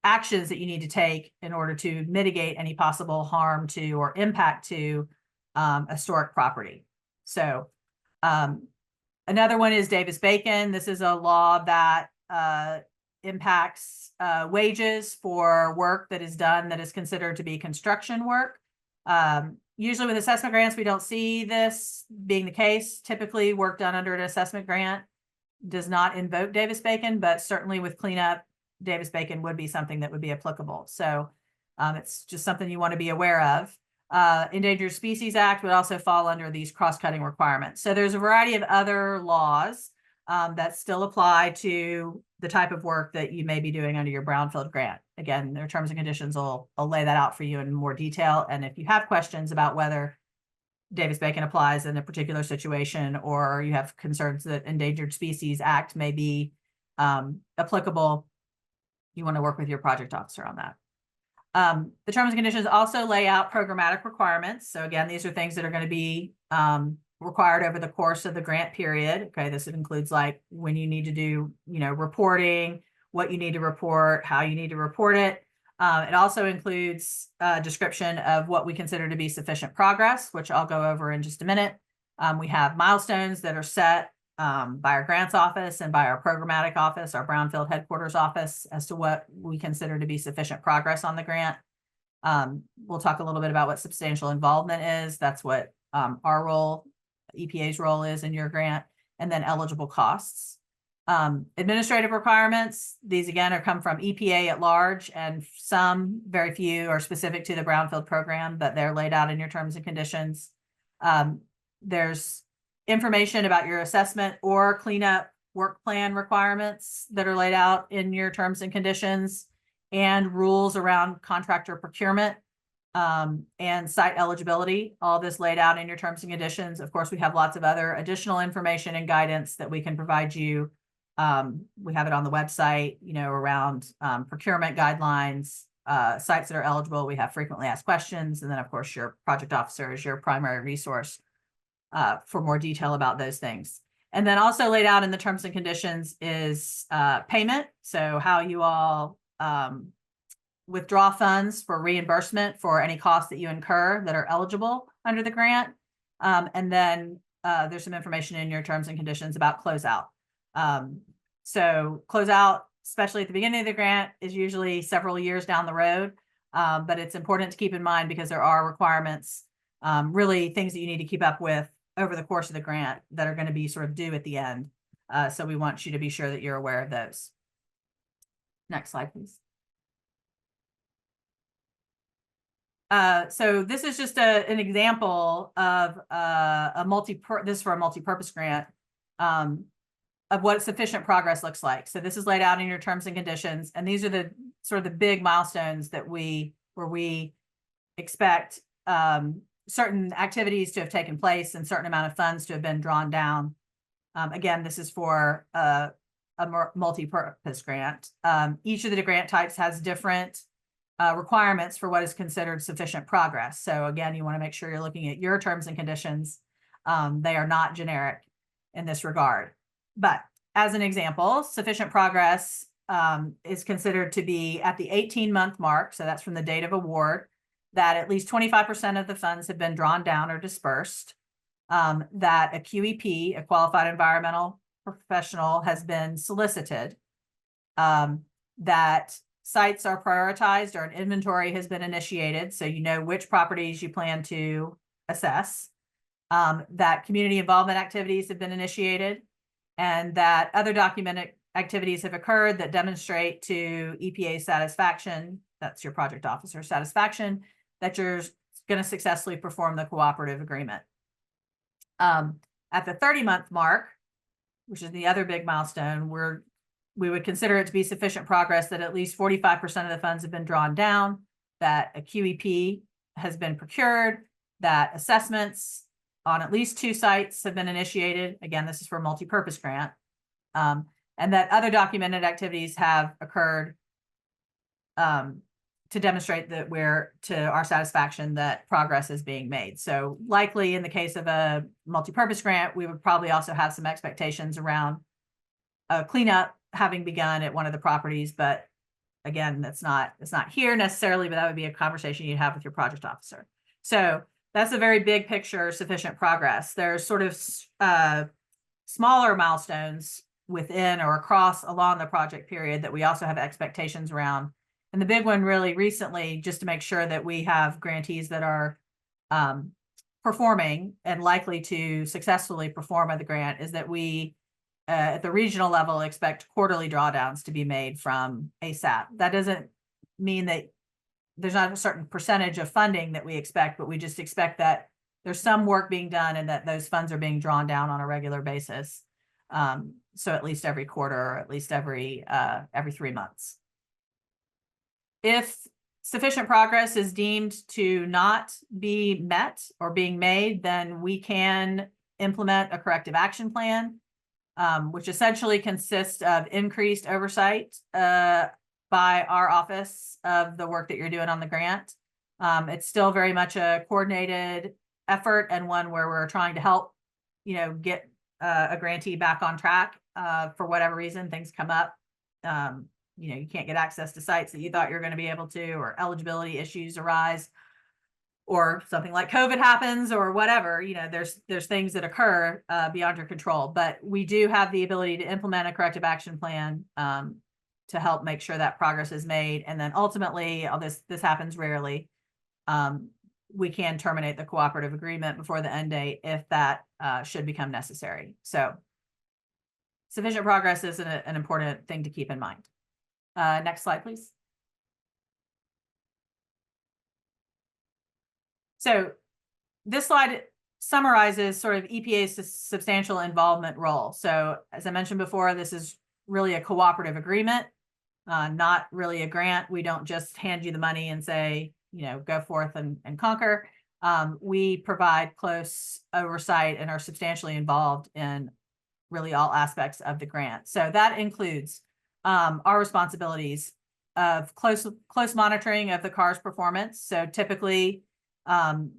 actions that you need to take in order to mitigate any possible harm to or impact to historic property. So another one is Davis-Bacon. This is a law that impacts wages for work that is done that is considered to be construction work. Usually with assessment grants, we don't see this being the case. Typically, work done under an assessment grant does not invoke Davis-Bacon, but certainly with cleanup, Davis-Bacon would be something that would be applicable. So it's just something you want to be aware of. Endangered Species Act would also fall under these cross-cutting requirements. So there's a variety of other laws that still apply to the type of work that you may be doing under your Brownfield grant. Again, their terms and conditions will lay that out for you in more detail. And if you have questions about whether Davis-Bacon applies in a particular situation, or you have concerns that Endangered Species Act may be applicable, you want to work with your project officer on that. The terms and conditions also lay out programmatic requirements. So again, these are things that are going to be required over the course of the grant period. Okay, this includes like when you need to do, reporting, what you need to report, how you need to report it. It also includes a description of what we consider to be sufficient progress, which I'll go over in just a minute. We have milestones that are set by our grants office and by our programmatic office, our Brownfield headquarters office, as to what we consider to be sufficient progress on the grant. We'll talk a little bit about what substantial involvement is. That's what our role, EPA's role is in your grant, and then eligible costs. Administrative requirements, these again come from EPA at large, and some, very few, are specific to the Brownfield program, but they're laid out in your terms and conditions. There's information about your assessment or cleanup work plan requirements that are laid out in your terms and conditions, and rules around contractor procurement and site eligibility. All this laid out in your terms and conditions. Of course, we have lots of other additional information and guidance that we can provide you. We have it on the website, around procurement guidelines, sites that are eligible. We have frequently asked questions. And then, of course, your project officer is your primary resource for more detail about those things. And then also laid out in the terms and conditions is payment. So how you all withdraw funds for reimbursement for any costs that you incur that are eligible under the grant. And then there's some information in your terms and conditions about closeout. So closeout, especially at the beginning of the grant, is usually several years down the road. But it's important to keep in mind because there are requirements, really things that you need to keep up with over the course of the grant that are going to be sort of due at the end. So we want you to be sure that you're aware of those. Next slide, please. So this is just an example of this for a multi-purpose grant of what sufficient progress looks like. So this is laid out in your terms and conditions, and these are the sort of the big milestones that where we expect certain activities to have taken place and certain amount of funds to have been drawn down. Again, this is for a multi-purpose grant. Each of the grant types has different requirements for what is considered sufficient progress. So again, you want to make sure you're looking at your terms and conditions. They are not generic in this regard. But as an example, sufficient progress is considered to be at the 18-month mark. So that's from the date of award, that at least 25% of the funds have been drawn down or dispersed, that a QEP, a qualified environmental professional, has been solicited, that sites are prioritized or an inventory has been initiated, so you know which properties you plan to assess, that community involvement activities have been initiated, and that other documented activities have occurred that demonstrate to EPA satisfaction, that's your project officer satisfaction, that you're going to successfully perform the cooperative agreement. At the 30-month mark, which is the other big milestone, we would consider it to be sufficient progress that at least 45% of the funds have been drawn down, that a QEP has been procured, that assessments on at least 2 sites have been initiated. Again, this is for a multi-purpose grant. And that other documented activities have occurred to demonstrate that to our satisfaction that progress is being made. So likely in the case of a multi-purpose grant, we would probably also have some expectations around a cleanup having begun at one of the properties, but again, it's not here necessarily, but that would be a conversation you'd have with your project officer. So that's a very big picture, sufficient progress. There's sort of smaller milestones within or along the project period that we also have expectations around. And the big one really recently, just to make sure that we have grantees that are performing and likely to successfully perform at the grant, is that we at the regional level expect quarterly drawdowns to be made from ASAP. That doesn't mean that there's not a certain percentage of funding that we expect, but we just expect that there's some work being done and that those funds are being drawn down on a regular basis. So at least every quarter, or at least every 3 months. If sufficient progress is deemed to not be met or being made, then we can implement a corrective action plan, which essentially consists of increased oversight by our office of the work that you're doing on the grant. It's still very much a coordinated effort, and one where we're trying to help, get a grantee back on track. For whatever reason, things come up. You can't get access to sites that you thought you were going to be able to, or eligibility issues arise, or something like COVID happens, or whatever. There's things that occur beyond your control, but we do have the ability to implement a corrective action plan to help make sure that progress is made. And then ultimately, this happens rarely, we can terminate the cooperative agreement before the end date if that should become necessary. So sufficient progress is an important thing to keep in mind. Next slide, please. So this slide summarizes sort of EPA's substantial involvement role. So as I mentioned before, this is really a cooperative agreement, not really a grant. We don't just hand you the money and say, go forth and conquer. We provide close oversight and are substantially involved in really all aspects of the grant. So that includes our responsibilities of close monitoring of the CAR's performance. So typically,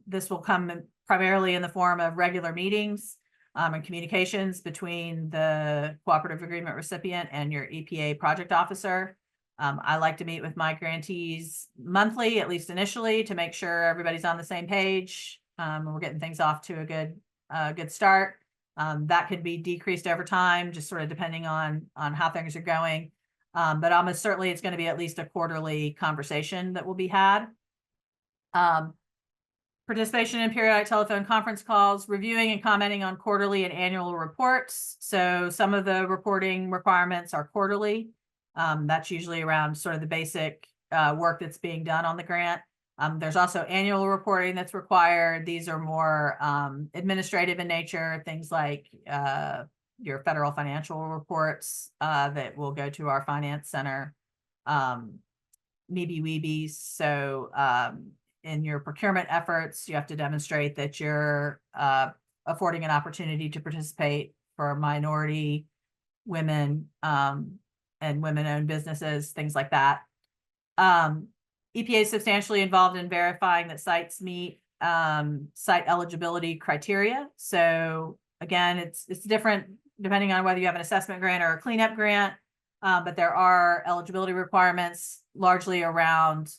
this will come primarily in the form of regular meetings and communications between the cooperative agreement recipient and your EPA project officer. I like to meet with my grantees monthly, at least initially, to make sure everybody's on the same page. We're getting things off to a good start. That could be decreased over time, just sort of depending on how things are going. But almost certainly it's going to be at least a quarterly conversation that will be had. Participation in periodic telephone conference calls, reviewing and commenting on quarterly and annual reports. So some of the reporting requirements are quarterly. That's usually around sort of the basic work that's being done on the grant. There's also annual reporting that's required. These are more administrative in nature, things like your federal financial reports that will go to our finance center, MeeBee-Weebies. So in your procurement efforts, you have to demonstrate that you're affording an opportunity to participate for minority, women, and women-owned businesses, things like that. EPA is substantially involved in verifying that sites meet site eligibility criteria. So again, it's different depending on whether you have an assessment grant or a cleanup grant, but there are eligibility requirements largely around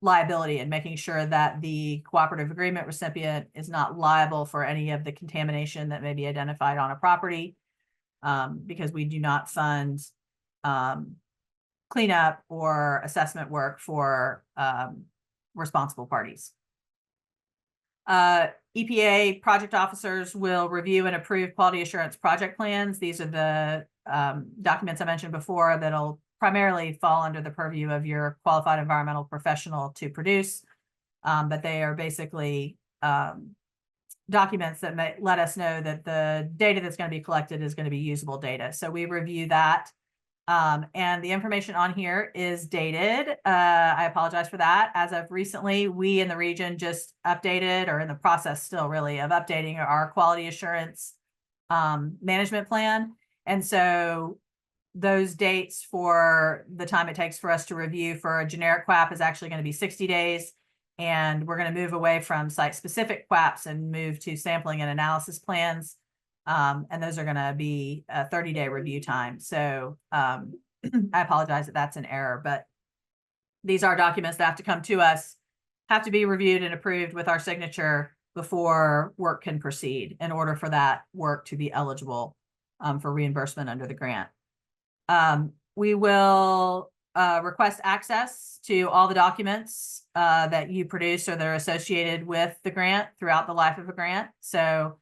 liability and making sure that the cooperative agreement recipient is not liable for any of the contamination that may be identified on a property, because we do not fund cleanup or assessment work for responsible parties. EPA project officers will review and approve quality assurance project plans. These are the documents I mentioned before that'll primarily fall under the purview of your qualified environmental professional to produce, but they are basically documents that may let us know that the data that's going to be collected is going to be usable data. So we review that. And the information on here is dated. I apologize for that. As of recently, we in the region just updated, or in the process still really, of updating our quality assurance management plan. And so those dates for the time it takes for us to review for a generic QAP is actually going to be 60 days. And we're going to move away from site-specific QAPs and move to sampling and analysis plans. And those are going to be a 30-day review time. So I apologize that that's an error, but these are documents that have to come to us, have to be reviewed and approved with our signature before work can proceed in order for that work to be eligible for reimbursement under the grant. We will request access to all the documents that you produce or that are associated with the grant throughout the life of a grant. So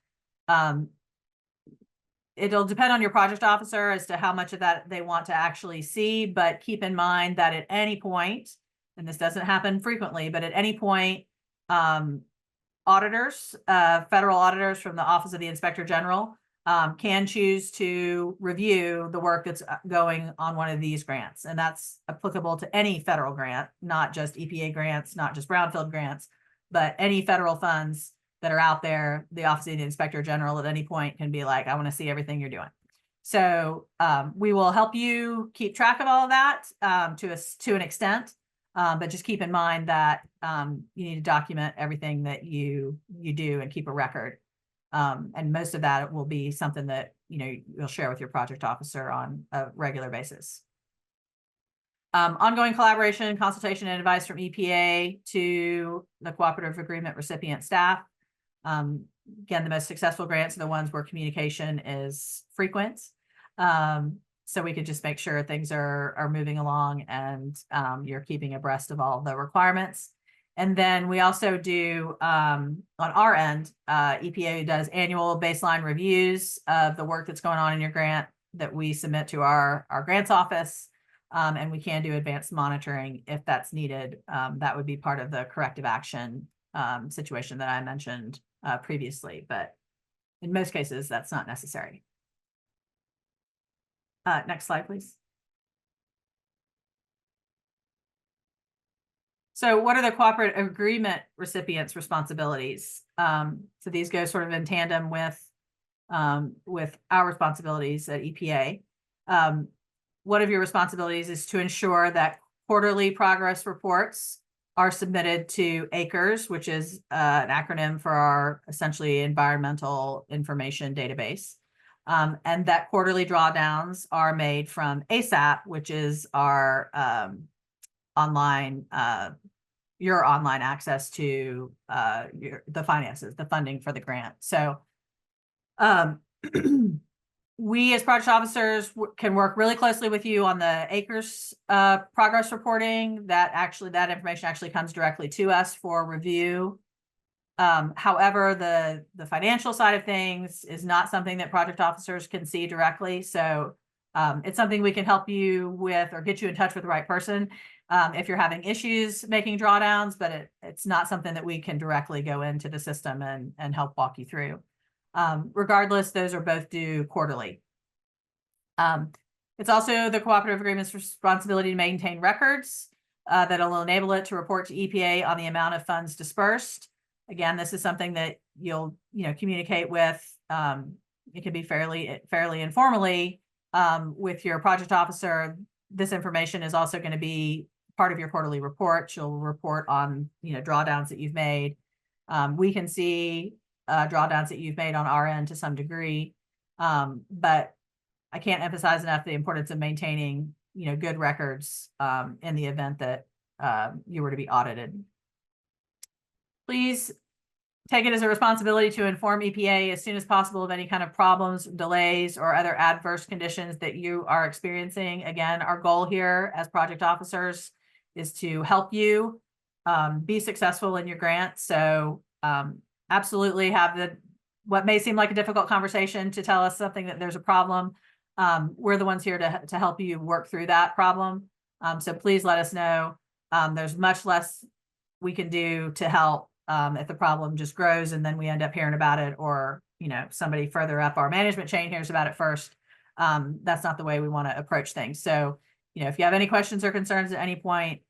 it'll depend on your project officer as to how much of that they want to actually see, but keep in mind that at any point, and this doesn't happen frequently, but at any point, auditors, federal auditors from the Office of the Inspector General, can choose to review the work that's going on one of these grants. And that's applicable to any federal grant, not just EPA grants, not just Brownfield grants, but any federal funds that are out there. The Office of the Inspector General at any point can be like, I want to see everything you're doing. So we will help you keep track of all of that to an extent, but just keep in mind that you need to document everything that you do and keep a record. And most of that will be something that you'll share with your project officer on a regular basis. Ongoing collaboration, consultation, and advice from EPA to the cooperative agreement recipient staff. Again, the most successful grants are the ones where communication is frequent. So we could just make sure things are moving along and you're keeping abreast of all the requirements. And then we also do, on our end, EPA does annual baseline reviews of the work that's going on in your grant that we submit to our grants office. And we can do advanced monitoring if that's needed. That would be part of the corrective action situation that I mentioned previously, but in most cases, that's not necessary. Next slide, please. So what are the cooperative agreement recipients' responsibilities? So these go sort of in tandem with our responsibilities at EPA. One of your responsibilities is to ensure that quarterly progress reports are submitted to ACRES, which is an acronym for our essentially environmental information database. And that quarterly drawdowns are made from ASAP, which is our online, your online access to the finances, the funding for the grant. So we as project officers can work really closely with you on the ACRES progress reporting. That information actually comes directly to us for review. However, the financial side of things is not something that project officers can see directly. So it's something we can help you with or get you in touch with the right person if you're having issues making drawdowns, but it's not something that we can directly go into the system and help walk you through. Regardless, those are both due quarterly. It's also the cooperative agreement's responsibility to maintain records that will enable it to report to EPA on the amount of funds dispersed. Again, this is something that you'll communicate with. It can be fairly informally with your project officer. This information is also going to be part of your quarterly report. You'll report on drawdowns that you've made. We can see drawdowns that you've made on our end to some degree, but I can't emphasize enough the importance of maintaining good records in the event that you were to be audited. Please take it as a responsibility to inform EPA as soon as possible of any kind of problems, delays, or other adverse conditions that you are experiencing. Again, our goal here as project officers is to help you be successful in your grant. So absolutely have what may seem like a difficult conversation to tell us something that there's a problem. We're the ones here to help you work through that problem. So please let us know. There's much less we can do to help if the problem just grows and then we end up hearing about it, or somebody further up our management chain hears about it first. That's not the way we want to approach things. So if you have any questions or concerns at any point,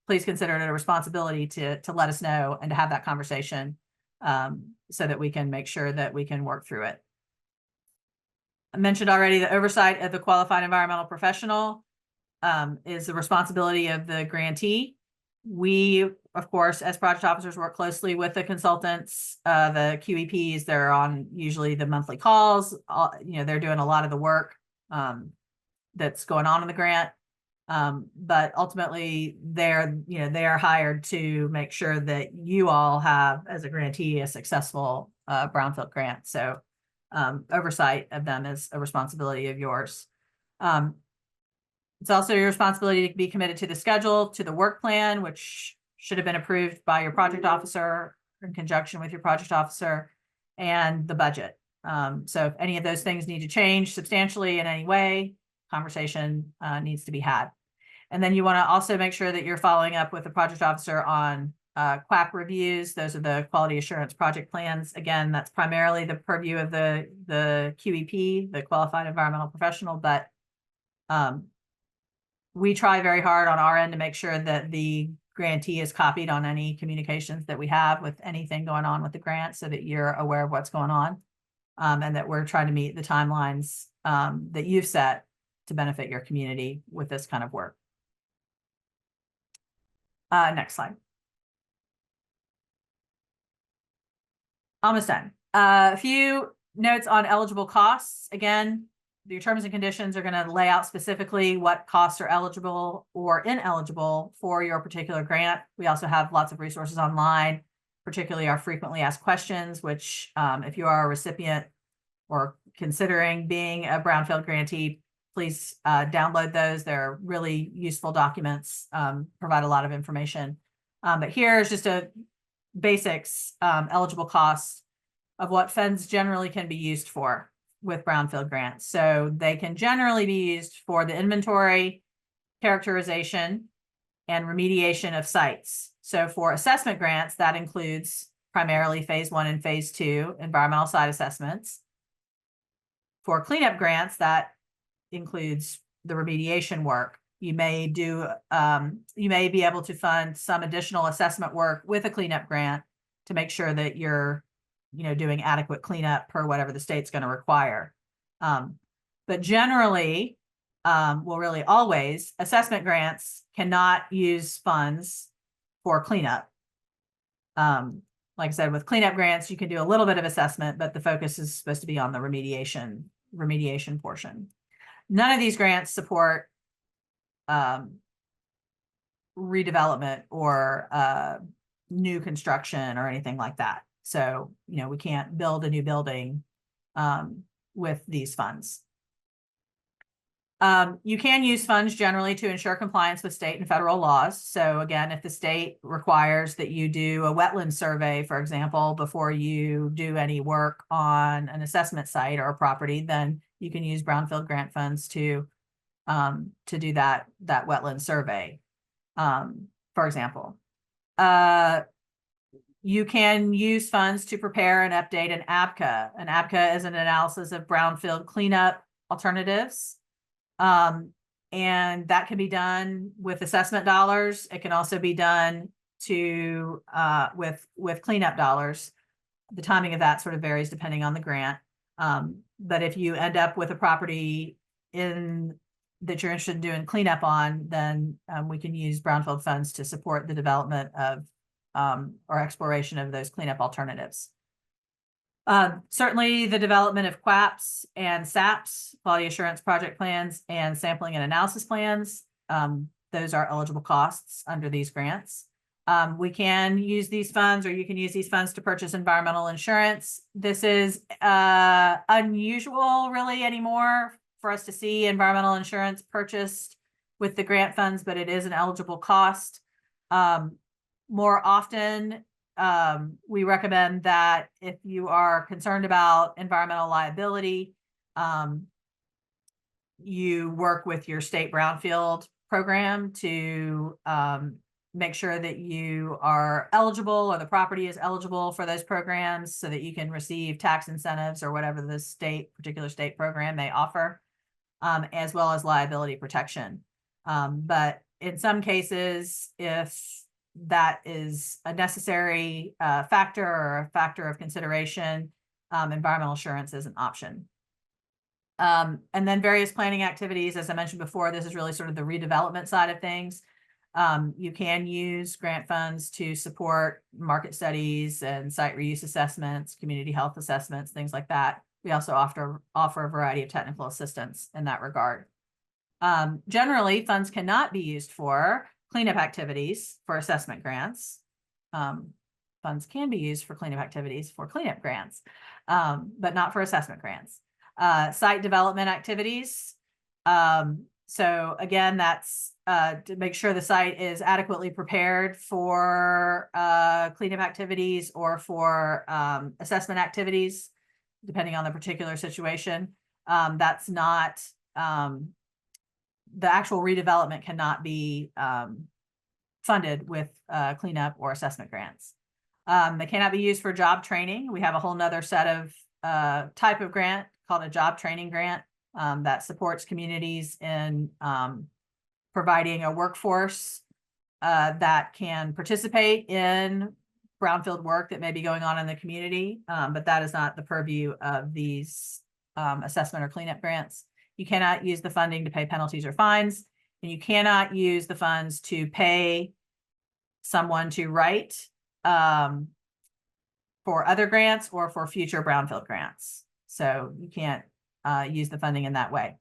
please consider it a responsibility to let us know and to have that conversation so that we can make sure that we can work through it. I mentioned already the oversight of the qualified environmental professional is the responsibility of the grantee. We, of course, as project officers, work closely with the consultants, the QEPs. They're on usually the monthly calls. They're doing a lot of the work that's going on in the grant. But ultimately, they are hired to make sure that you all have, as a grantee, a successful Brownfield grant. So oversight of them is a responsibility of yours. It's also your responsibility to be committed to the schedule, to the work plan, which should have been approved by your project officer in conjunction with your project officer, and the budget. So if any of those things need to change substantially in any way, conversation needs to be had. And then you want to also make sure that you're following up with the project officer on QAP reviews. Those are the quality assurance project plans. Again, that's primarily the purview of the QEP, the qualified environmental professional, but we try very hard on our end to make sure that the grantee is copied on any communications that we have with anything going on with the grant, so that you're aware of what's going on, and that we're trying to meet the timelines that you've set to benefit your community with this kind of work. Next slide. Almost done. A few notes on eligible costs. Again, your terms and conditions are going to lay out specifically what costs are eligible or ineligible for your particular grant. We also have lots of resources online, particularly our frequently asked questions, which if you are a recipient or considering being a Brownfield grantee, please download those. They're really useful documents, provide a lot of information. But here's just a basics eligible costs of what funds generally can be used for with Brownfield grants. So they can generally be used for the inventory, characterization, and remediation of sites. So for assessment grants, that includes primarily phase 1 and phase 2 environmental site assessments. For cleanup grants, that includes the remediation work. You may do, you may be able to fund some additional assessment work with a cleanup grant to make sure that you're, doing adequate cleanup per whatever the state's going to require. But generally, well, really always, assessment grants cannot use funds for cleanup. Like I said, with cleanup grants, you can do a little bit of assessment, but the focus is supposed to be on the remediation portion. None of these grants support redevelopment or new construction or anything like that. So, we can't build a new building with these funds. You can use funds generally to ensure compliance with state and federal laws. So again, if the state requires that you do a wetland survey, for example, before you do any work on an assessment site or a property, then you can use Brownfield grant funds to do that wetland survey, for example. You can use funds to prepare and update an ABCA. An ABCA is an analysis of brownfield cleanup alternatives. And that can be done with assessment dollars. It can also be done with cleanup dollars. The timing of that sort of varies depending on the grant. But if you end up with a property that you're interested in doing cleanup on, then we can use Brownfield funds to support the development of or exploration of those cleanup alternatives. Certainly the development of QAPs and SAPs, quality assurance project plans, and sampling and analysis plans. Those are eligible costs under these grants. We can use these funds, or you can use these funds to purchase environmental insurance. This is unusual really anymore for us to see environmental insurance purchased with the grant funds, but it is an eligible cost. More often, we recommend that if you are concerned about environmental liability, you work with your state Brownfield program to make sure that you are eligible, or the property is eligible for those programs, so that you can receive tax incentives or whatever the particular state program may offer, as well as liability protection. But in some cases, if that is a necessary factor or a factor of consideration, environmental insurance is an option. And then various planning activities, as I mentioned before, this is really sort of the redevelopment side of things. You can use grant funds to support market studies and site reuse assessments, community health assessments, things like that. We also offer a variety of technical assistance in that regard. Generally, funds cannot be used for cleanup activities for assessment grants. Funds can be used for cleanup activities for cleanup grants, but not for assessment grants. Site development activities. So again, that's to make sure the site is adequately prepared for cleanup activities or for assessment activities, depending on the particular situation. That's not the actual redevelopment cannot be funded with cleanup or assessment grants. They cannot be used for job training. We have a whole nother set of type of grant called a job training grant that supports communities in providing a workforce that can participate in brownfield work that may be going on in the community, but that is not the purview of these assessment or cleanup grants. You cannot use the funding to pay penalties or fines, and you cannot use the funds to pay someone to write for other grants or for future brownfield grants. So you can't use the funding in that way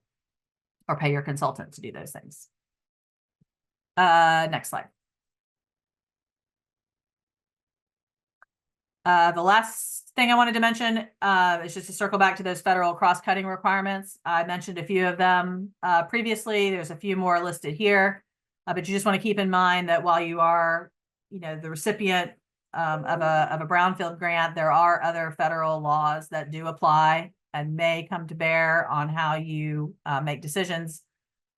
or pay your consultant to do those things. Next slide. The last thing I wanted to mention is just to circle back to those federal cross-cutting requirements. I mentioned a few of them previously. There's a few more listed here, but you just want to keep in mind that while you are, the recipient of a brownfield grant, there are other federal laws that do apply and may come to bear on how you make decisions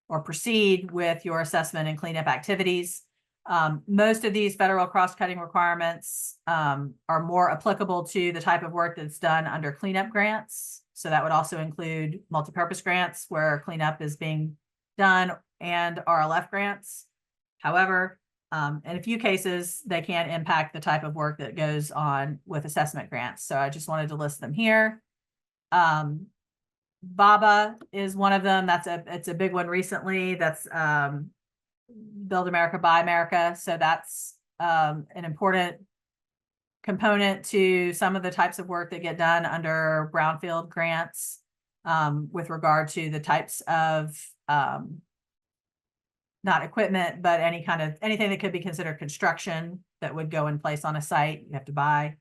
or proceed with your assessment and cleanup activities. Most of these federal cross-cutting requirements are more applicable to the type of work that's done under cleanup grants. So that would also include multipurpose grants where cleanup is being done, and RLF grants. However, in a few cases, they can impact the type of work that goes on with assessment grants. So I just wanted to list them here. BABA is one of them. It's a big one recently. That's Build America, Buy America. So that's an important component to some of the types of work that get done under brownfield grants with regard to the types of not equipment, but anything that could be considered construction that would go in place on a site. You have to buy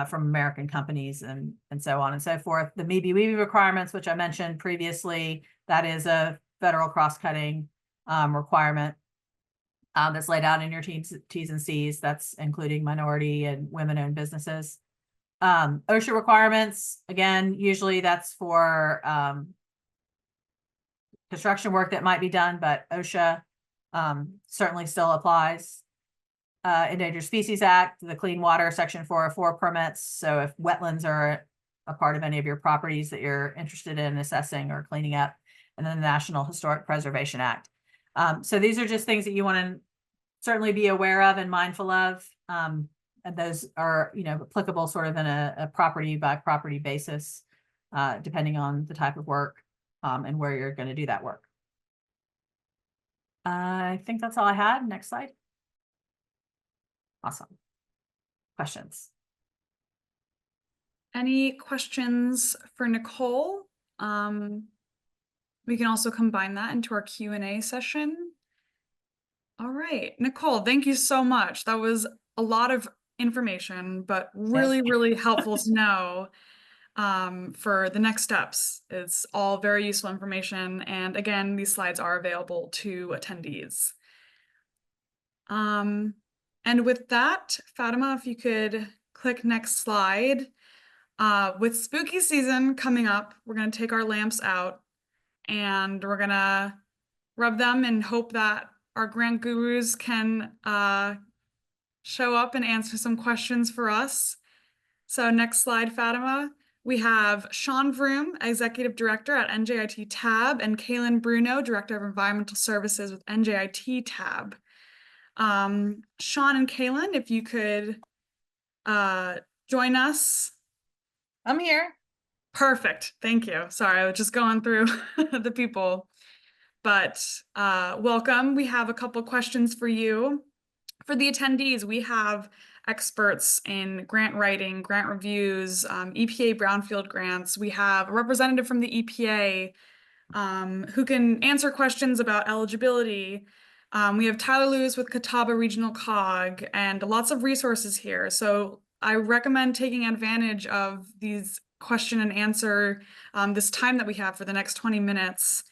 from American companies and so on and so forth. The MeBe-WeBe requirements, which I mentioned previously, that is a federal cross-cutting requirement that's laid out in your T's and C's. That's including minority and women-owned businesses. OSHA requirements, again, usually that's for construction work that might be done, but OSHA certainly still applies. Endangered Species Act, the Clean Water Section 404 permits. So if wetlands are a part of any of your properties that you're interested in assessing or cleaning up, and then the National Historic Preservation Act. So these are just things that you want to certainly be aware of and mindful of. And those are, applicable sort of in a property by property basis, depending on the type of work and where you're going to do that work. I think that's all I had. Next slide. Awesome. Questions? Any questions for Nicole? We can also combine that into our Q&A session. All right, Nicole, thank you so much. That was a lot of information, but really, really helpful to know for the next steps. It's all very useful information. And again, these slides are available to attendees. And with that, Fatima, if you could click next slide. With spooky season coming up, we're going to take our lamps out and we're going to rub them and hope that our grant gurus can show up and answer some questions for us. So next slide, Fatima. We have Sean Vroom, Executive Director at NJIT TAB, and Kaylin Bruno, Director of Environmental Services with NJIT TAB. Sean and Kaylin, if you could join us. I'm here. Perfect. Thank you. Sorry, I was just going through the people. But welcome. We have a couple questions for you. For the attendees, we have experts in grant writing, grant reviews, EPA Brownfield grants. We have a representative from the EPA who can answer questions about eligibility. We have Tyler Lewis with Catawba Regional COG and lots of resources here. So I recommend taking advantage of these question and answer this time that we have for the next 20 minutes.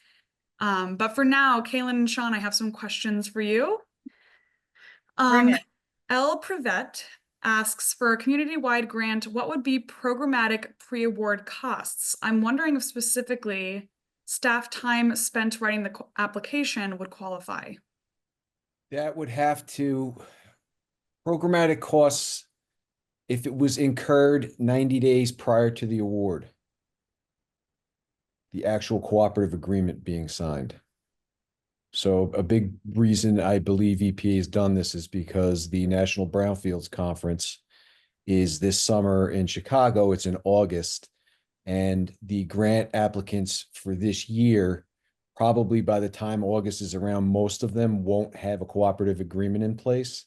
But for now, Kaylin and Sean, I have some questions for you. L. Privet asks, for a community-wide grant, what would be programmatic pre-award costs? I'm wondering if specifically staff time spent writing the application would qualify? That would have to, programmatic costs, if it was incurred 90 days prior to the award, the actual cooperative agreement being signed. So a big reason I believe EPA has done this is because the National Brownfields Conference is this summer in Chicago. It's in August. And the grant applicants for this year, probably by the time August is around, most of them won't have a cooperative agreement in place,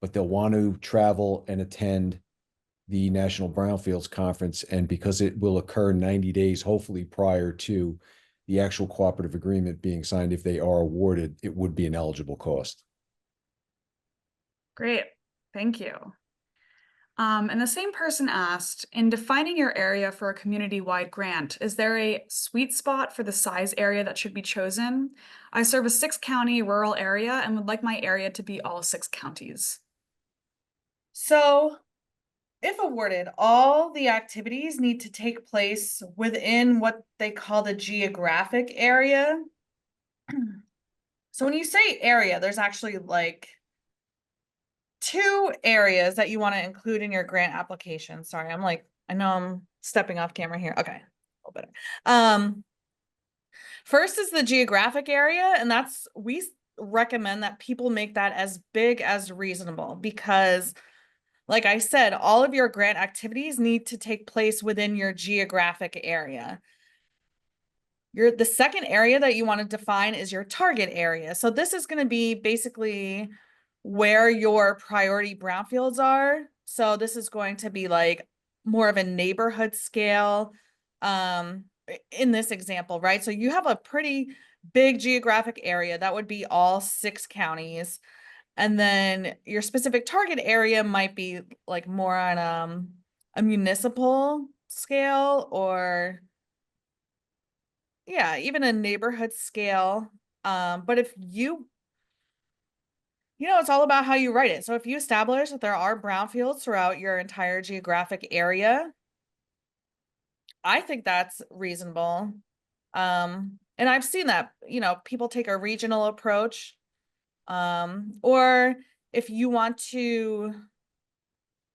but they'll want to travel and attend the National Brownfields Conference. And because it will occur 90 days, hopefully prior to the actual cooperative agreement being signed, if they are awarded, it would be an eligible cost. Great, thank you. And the same person asked, in defining your area for a community-wide grant, is there a sweet spot for the size area that should be chosen? I serve a 6-county rural area and would like my area to be all 6 counties. So, if awarded, all the activities need to take place within what they call the geographic area. So when you say area, there's actually like 2 areas that you want to include in your grant application. Sorry, I know I'm stepping off camera here. Okay, a little better. First is the geographic area, and we recommend that people make that as big as reasonable, because like I said, all of your grant activities need to take place within your geographic area. The second area that you want to define is your target area. So this is going to be basically where your priority brownfields are. So this is going to be like more of a neighborhood scale in this example, right? So you have a pretty big geographic area that would be all 6 counties. And then your specific target area might be like more on a municipal scale, or yeah, even a neighborhood scale. But if it's all about how you write it. So if you establish that there are brownfields throughout your entire geographic area, I think that's reasonable. And I've seen that, people take a regional approach. Or if you want to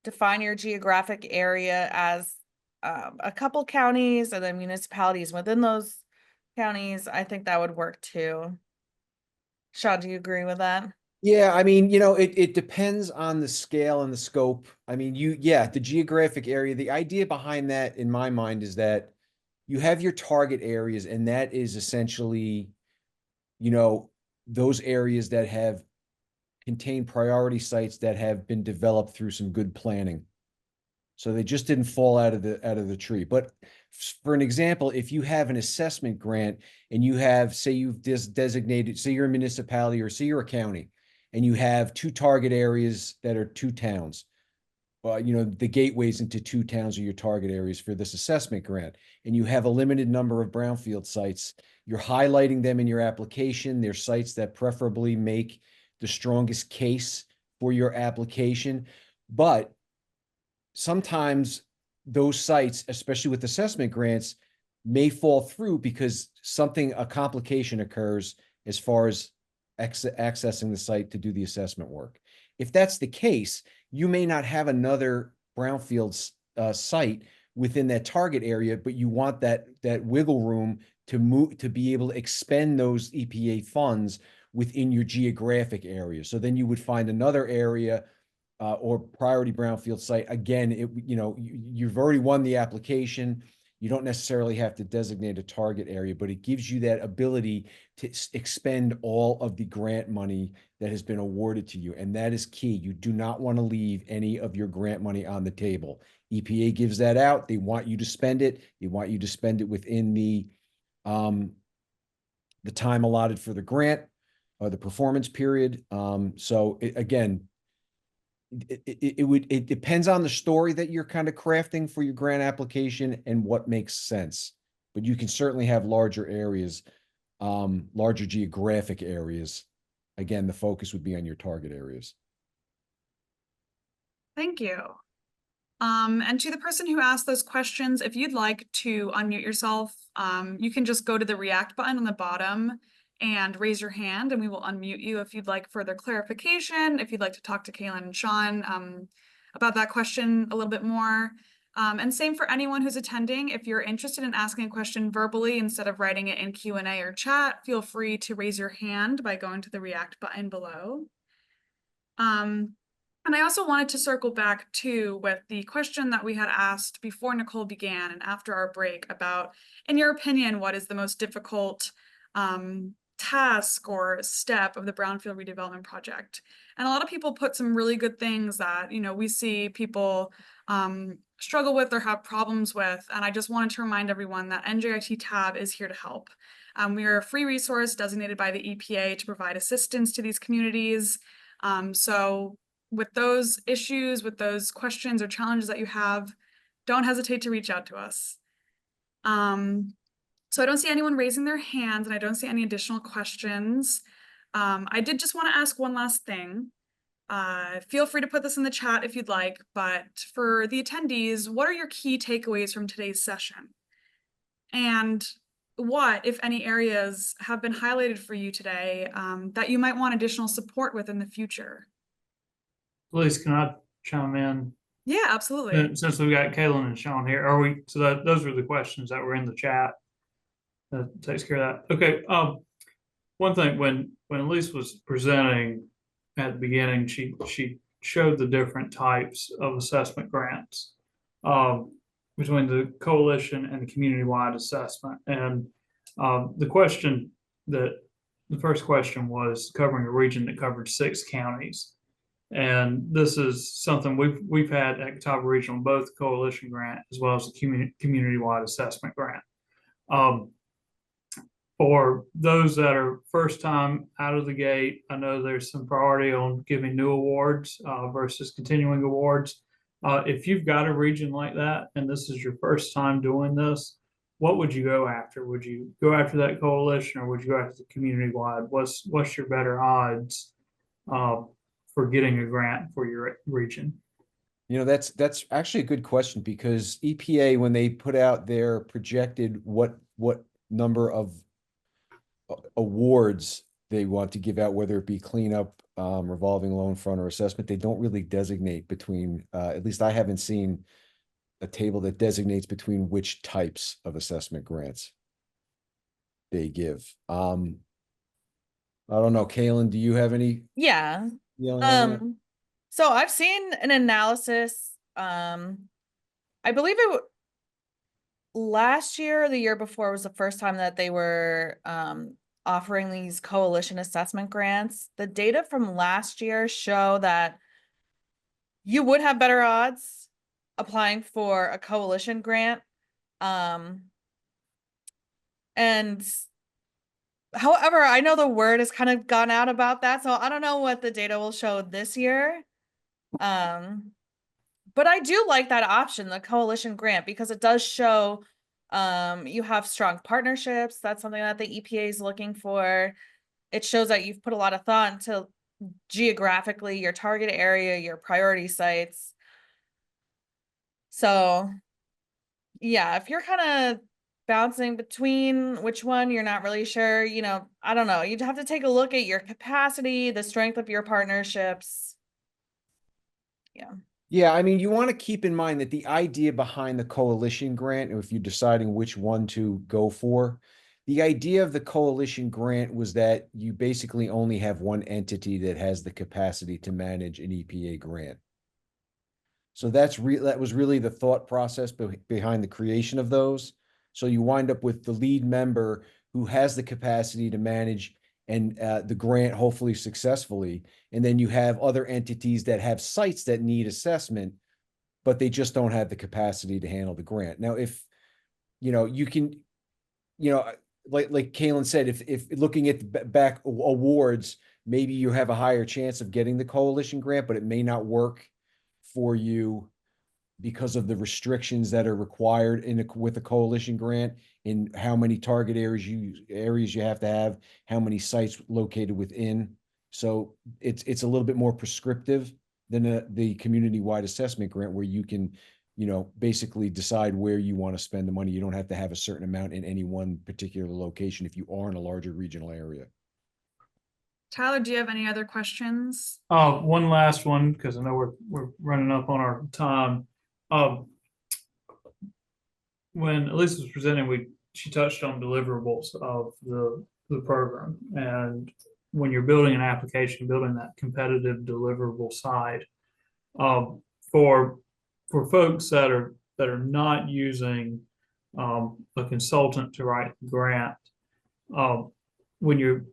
define your geographic area as a couple counties and then municipalities within those counties, I think that would work too. Sean, do you agree with that? Yeah, I mean, it depends on the scale and the scope. I mean, the geographic area, the idea behind that in my mind is that you have your target areas, and that is essentially, those areas that have contained priority sites that have been developed through some good planning. So they just didn't fall out of the tree. But for an example, if you have an assessment grant and you have, say you've designated, say you're a municipality or say you're a county, and you have 2 target areas that are 2 towns, the gateways into 2 towns are your target areas for this assessment grant, and you have a limited number of brownfield sites, you're highlighting them in your application. They're sites that preferably make the strongest case for your application. But sometimes those sites, especially with assessment grants, may fall through because a complication occurs as far as accessing the site to do the assessment work. If that's the case, you may not have another brownfields site within that target area, but you want that wiggle room to be able to expend those EPA funds within your geographic area. So then you would find another area or priority brownfield site. Again, you've already won the application. You don't necessarily have to designate a target area, but it gives you that ability to expend all of the grant money that has been awarded to you. And that is key. You do not want to leave any of your grant money on the table. EPA gives that out. They want you to spend it. They want you to spend it within the time allotted for the grant or the performance period. It depends on the story that you're kind of crafting for your grant application and what makes sense. But you can certainly have larger areas, larger geographic areas. Again, the focus would be on your target areas. Thank you. And to the person who asked those questions, if you'd like to unmute yourself, you can just go to the React button on the bottom and raise your hand, and we will unmute you if you'd like further clarification, if you'd like to talk to Kaylin and Sean about that question a little bit more. And same for anyone who's attending. If you're interested in asking a question verbally instead of writing it in Q&A or chat, feel free to raise your hand by going to the React button below. And I also wanted to circle back too with the question that we had asked before Nicole began and after our break about, in your opinion, what is the most difficult task or step of the Brownfield redevelopment project? And a lot of people put some really good things that, you know, we see people struggle with or have problems with. And I just wanted to remind everyone that NJIT Tab is here to help. We are a free resource designated by the EPA to provide assistance to these communities. So with those issues, with those questions or challenges that you have, don't hesitate to reach out to us. So I don't see anyone raising their hands and I don't see any additional questions. I did just want to ask one last thing. Feel free to put this in the chat if you'd like, but for the attendees, what are your key takeaways from today's session? And what, if any, areas have been highlighted for you today that you might want additional support with in the future? Elise, can I chime in? Yeah, absolutely. Since we've got Kaylin and Sean here, those were the questions that were in the chat. That takes care of that. Okay. One thing, when Elise was presenting at the beginning, she showed the different types of assessment grants between the coalition and the community-wide assessment. And the first question was covering a region that covered 6 counties. And this is something we've had at Catawba Regional, both the coalition grant as well as the community-wide assessment grant. For those that are first time out of the gate, I know there's some priority on giving new awards versus continuing awards. If you've got a region like that and this is your first time doing this, what would you go after? Would you go after that coalition or would you go after the community-wide? What's your better odds for getting a grant for your region? You know, that's actually a good question, because EPA, when they put out their projected what number of awards they want to give out, whether it be cleanup, revolving loan fund, or assessment, they don't really designate between, at least I haven't seen a table that designates between which types of assessment grants they give. I don't know, Kaylin, do you have any? Yeah. So I've seen an analysis. I believe last year or the year before was the first time that they were offering these coalition assessment grants. The data from last year show that you would have better odds applying for a coalition grant. And however, I know the word has kind of gone out about that, so I don't know what the data will show this year. But I do like that option, the coalition grant, because it does show you have strong partnerships. That's something that the EPA is looking for. It shows that you've put a lot of thought into geographically your target area, your priority sites. So yeah, if you're kind of bouncing between which one you're not really sure, you know, I don't know, you'd have to take a look at your capacity, the strength of your partnerships. Yeah, I mean, you want to keep in mind that the idea behind the coalition grant, if you're deciding which one to go for, the idea of the coalition grant was that you basically only have one entity that has the capacity to manage an EPA grant. So that was really the thought process behind the creation of those. So you wind up with the lead member who has the capacity to manage and the grant, hopefully successfully. And then you have other entities that have sites that need assessment, but they just don't have the capacity to handle the grant. Now, if, you know, you can, you know, like Kaylin said, if looking at back awards, maybe you have a higher chance of getting the coalition grant, but it may not work for you because of the restrictions that are required with a coalition grant, in how many target areas you have to have, how many sites located within. So it's a little bit more prescriptive than the community-wide assessment grant, where you can, basically decide where you want to spend the money. You don't have to have a certain amount in any one particular location if you are in a larger regional area. Tyler, do you have any other questions? One last one, because I know we're running up on our time. When Elisa was presenting, she touched on deliverables of the program, and when you're building an application, building that competitive deliverable side, for folks that are not using a consultant to write the grant, when you're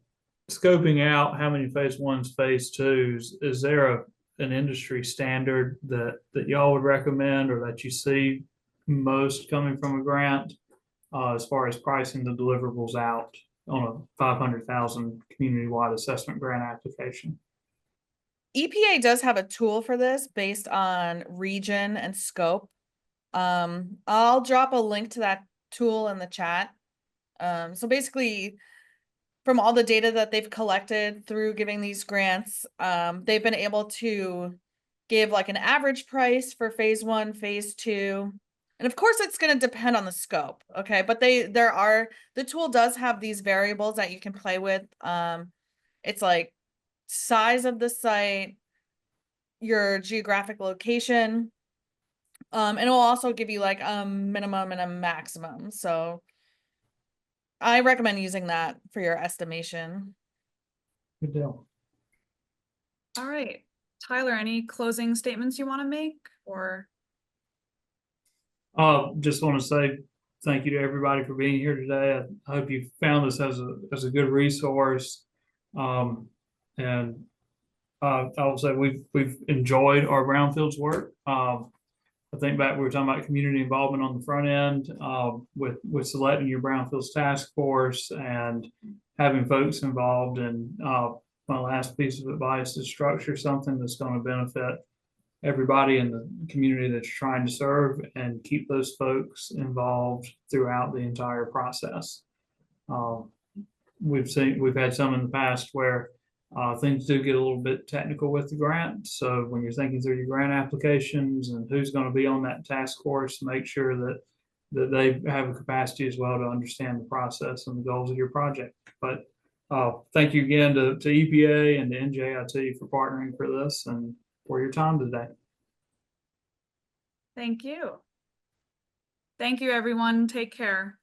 scoping out how many phase ones, phase twos, is there an industry standard that y'all would recommend, or that you see most coming from a grant, as far as pricing the deliverables out on a 500,000 community-wide assessment grant application? EPA does have a tool for this based on region and scope. I'll drop a link to that tool in the chat. So basically, from all the data that they've collected through giving these grants, they've been able to give like an average price for phase one, phase two. And of course, it's going to depend on the scope. Okay. But the tool does have these variables that you can play with. It's like size of the site, your geographic location. And it will also give you like a minimum and a maximum. So I recommend using that for your estimation. Good deal. All right, Tyler, any closing statements you want to make, or? Just want to say thank you to everybody for being here today. I hope you found this as a good resource. And I will say we've enjoyed our Brownfields work. I think back, we were talking about community involvement on the front end, with selecting your Brownfields task force and having folks involved. And my last piece of advice is structure something that's going to benefit everybody in the community that you're trying to serve, and keep those folks involved throughout the entire process. We've had some in the past where things do get a little bit technical with the grant. So when you're thinking through your grant applications and who's going to be on that task force, make sure that they have a capacity as well to understand the process and the goals of your project. But thank you again to EPA and to NJIT for partnering for this and for your time today. Thank you. Thank you, everyone. Take care.